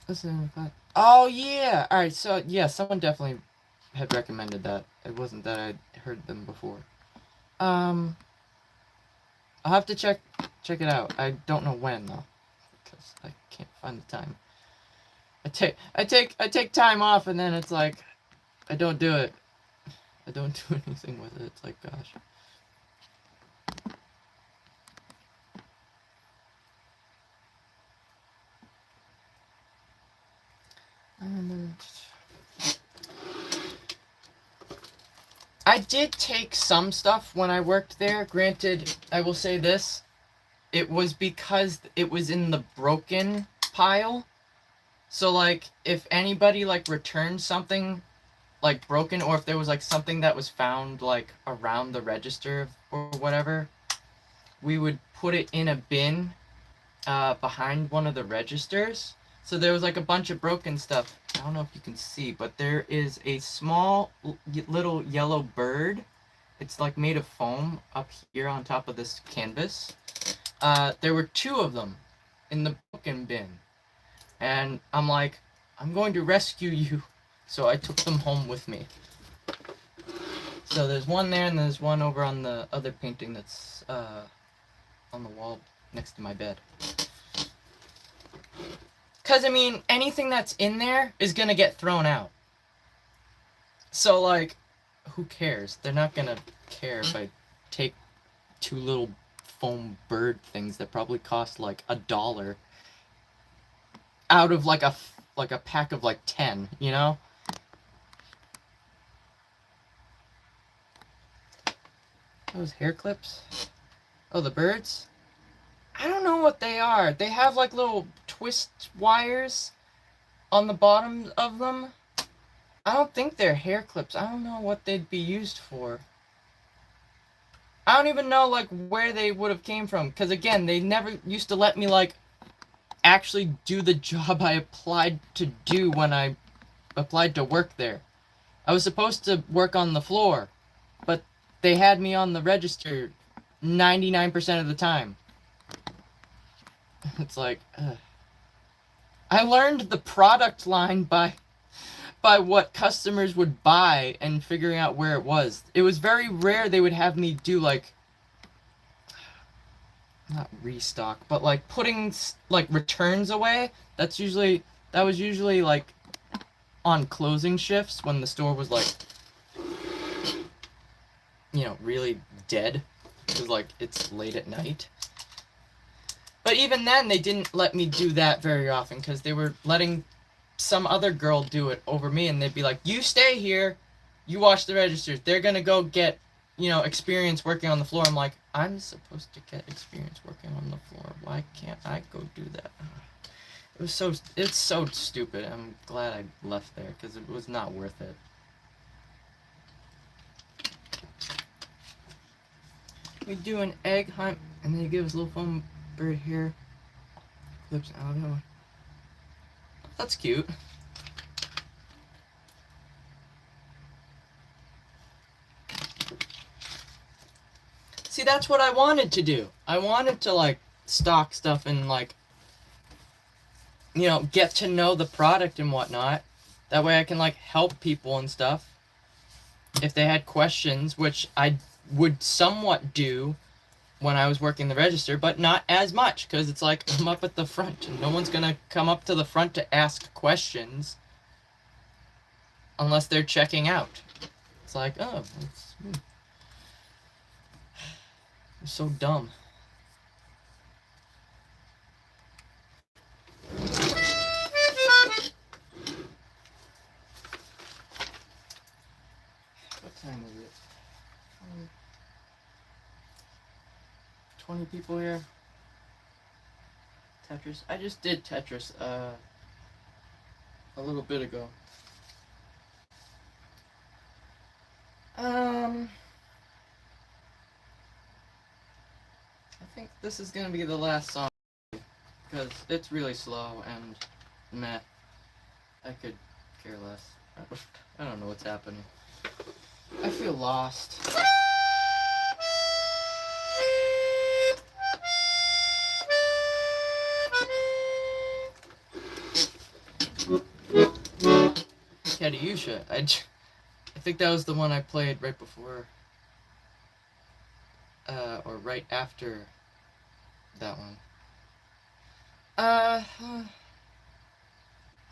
Listen, oh yeah! Alright, so yeah, someone definitely had recommended that. It wasn't that I'd heard them before. I'll have to check it out. I don't know when though, because I can't find the time. I take time off and then it's like I don't do it. I don't do anything with it. It's like gosh. I did take some stuff when I worked there. Granted, I will say this. It was because it was in the broken pile. So, like, if anybody, like, returned something, like, broken, or if there was, like, something that was found, like, around the register or whatever, we would put it in a bin behind one of the registers. So there was, like, a bunch of broken stuff. I don't know if you can see, but there is a small little yellow bird It's like made of foam up here on top of this canvas. There were two of them in the broken bin. And I'm like, I'm going to rescue you. So I took them home with me. So there's one there, and there's one over on the other painting that's on the wall next to my bed. Because, I mean, anything that's in there is going to get thrown out. So, like, who cares? They're not going to care if I take two little foam bird things that probably cost, like, $1 out of, like, a pack of, like, 10, you know? Those hair clips? Oh, the birds? I don't know what they are. They have, like, little twist wires on the bottom of them. I don't think they're hair clips. I don't know what they'd be used for. I don't even know, like, where they would have came from. Because, again, they never used to let me, like, actually do the job I applied to do when I applied to work there. I was supposed to work on the floor, but they had me on the register 99% of the time. It's like, I learned the product line by what customers would buy and figuring out where it was. It was very rare they would have me do, like, not restock, but like putting like returns away. That was usually like on closing shifts when the store was like, you know, really dead, because like it's late at night. But even then they didn't let me do that very often, because they were letting some other girl do it over me, and they'd be like, you stay here, you wash the registers, they're gonna go get, you know, experience working on the floor. I'm like, I'm supposed to get experience working on the floor, why can't I go do that? It's so stupid. I'm glad I left there, because it was not worth it. We do an egg hunt, and then you give us a little foam bird here, clips out of it. That's cute. See, that's what I wanted to do. I wanted to, like, stock stuff and, like, you know, get to know the product and whatnot. That way I can, like, help people and stuff if they had questions, which I would somewhat do when I was working the register, but not as much, because it's like, I'm up at the front, and no one's gonna come up to the front to ask questions unless they're checking out. It's like, oh, it's so dumb. What time is it? 20 people here. Tetris. I just did Tetris a little bit ago. I think this is gonna be the last song, because it's really slow and meh. I could care less. I don't know what's happening. I feel lost. Katyusha. I think that was the one I played right before, or right after that one.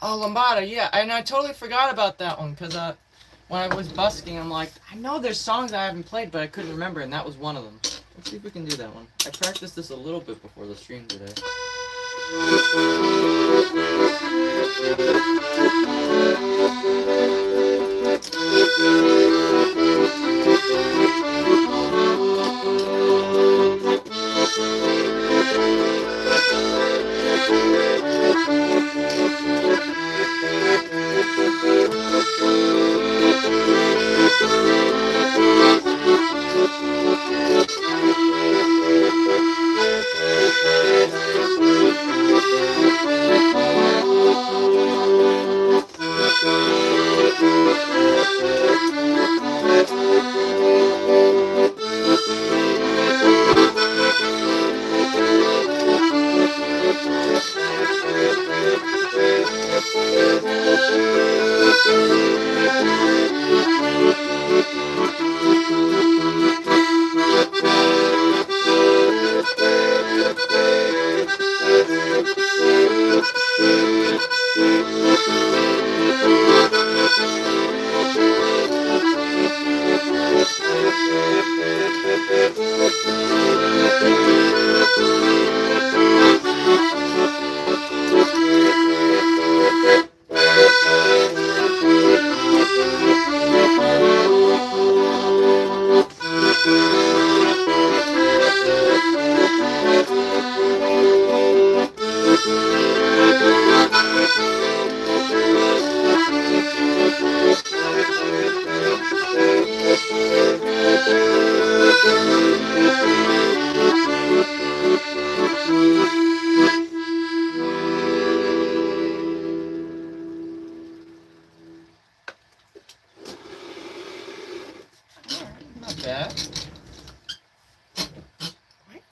Oh, Lambada, yeah, and I totally forgot about that one, because when I was busking, I'm like, I know there's songs I haven't played, but I couldn't remember, and that was one of them. Let's see if we can do that one. I practiced this a little bit before the stream today.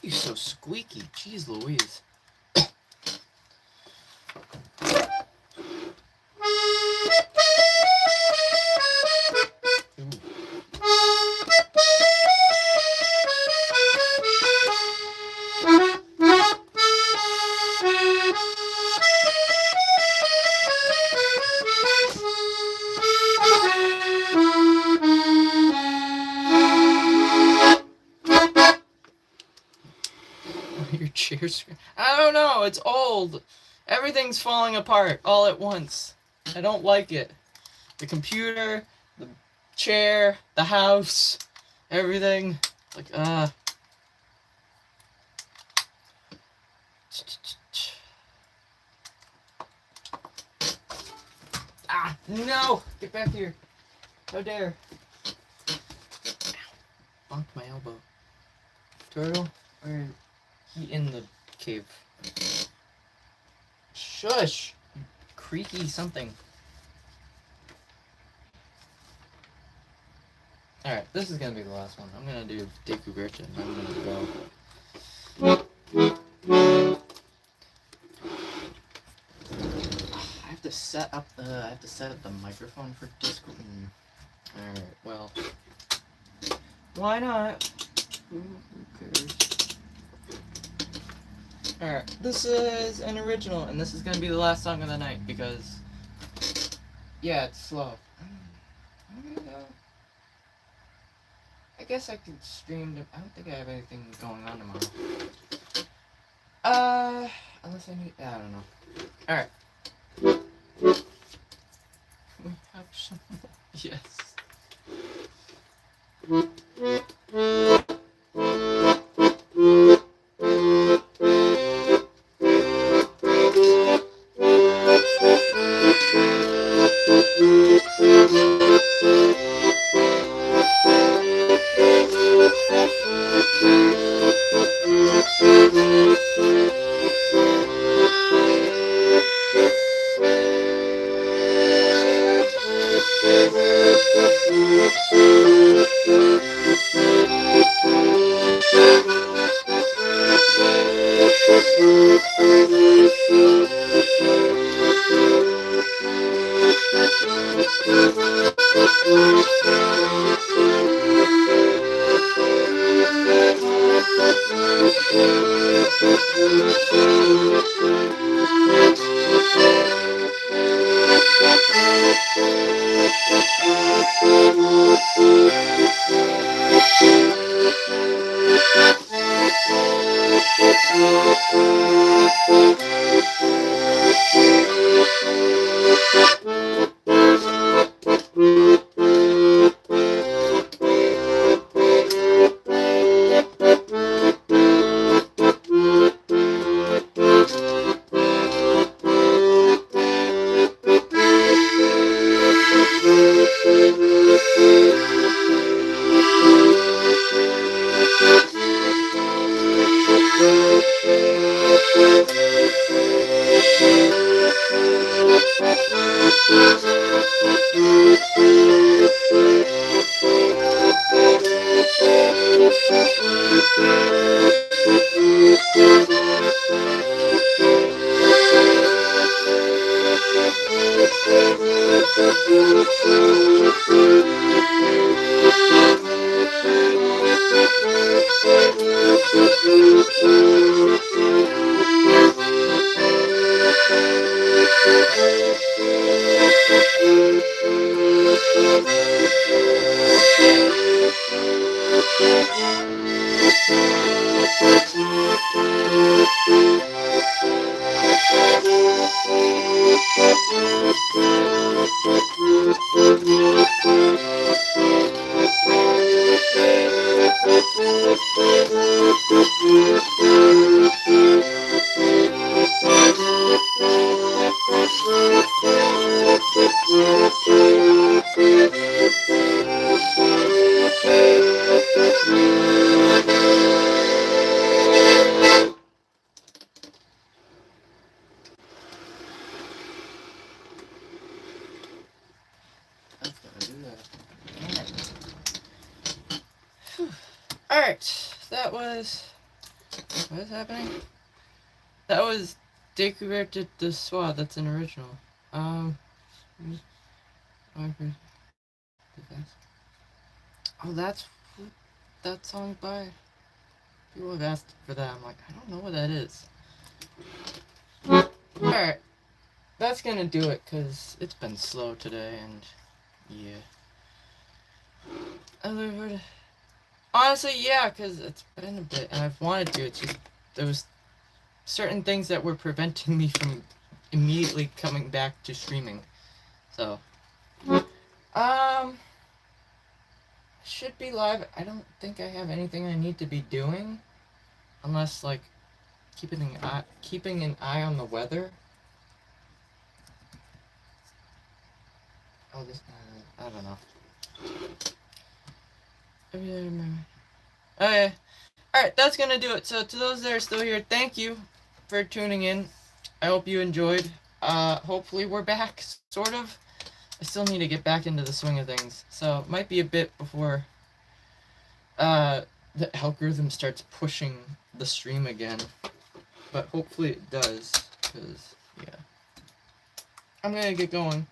you so squeaky? Jeez Louise. Your chair's... I don't know, it's old. Everything's falling apart all at once. I don't like it. The computer, the chair, the house, everything. Like, Ah, no! Get back here. How dare. Ow. Bonked my elbow. Turtle, or he in the cave? Shush! Creaky something. Alright, this is gonna be the last one. I'm gonna do Deku Gretchen. I'm gonna go. I have to set up the microphone for Discord. Alright, well. Why not? Who cares? Alright, this is an original, and this is gonna be the last song of the night because, yeah, it's slow. I'm gonna go. I guess I could stream. I don't think I have anything going on tomorrow. Unless I need. I don't know. Alright. We have some. Yes. Alright, that was What is happening? That was Découverte de Soi. That's an original. Oh, that's that song by. People have asked for that. I'm like, I don't know what that is. Alright, that's gonna do it because it's been slow today and yeah. Honestly, yeah, because it's been a bit and I've wanted to. It's just there was certain things that were preventing me from immediately coming back to streaming. So, should be live. I don't think I have anything I need to be doing, unless like keeping an eye on the weather. Oh, this I don't know. Okay. Alright, that's gonna do it. So to those that are still here, thank you for tuning in. I hope you enjoyed. Hopefully we're back, sort of. I still need to get back into the swing of things. So it might be a bit before the algorithm starts pushing the stream again. But hopefully it does. Because, yeah. I'm gonna get going.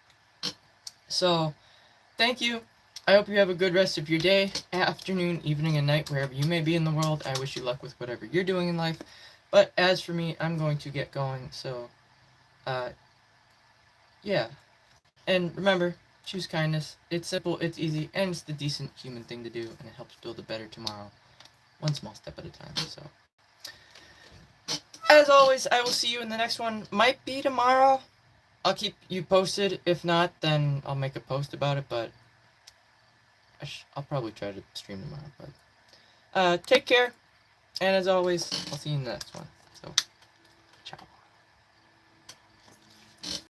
So, thank you. I hope you have a good rest of your day, afternoon, evening, and night, wherever you may be in the world. I wish you luck with whatever you're doing in life. But as for me, I'm going to get going. So, yeah. And remember, choose kindness. It's simple, it's easy, and it's the decent human thing to do, and it helps build a better tomorrow, one small step at a time. So, as always, I will see you in the next one. Might be tomorrow. I'll keep you posted. If not, then I'll make a post about it, but I'll probably try to stream tomorrow. But take care, and as always, I'll see you in the next one. So.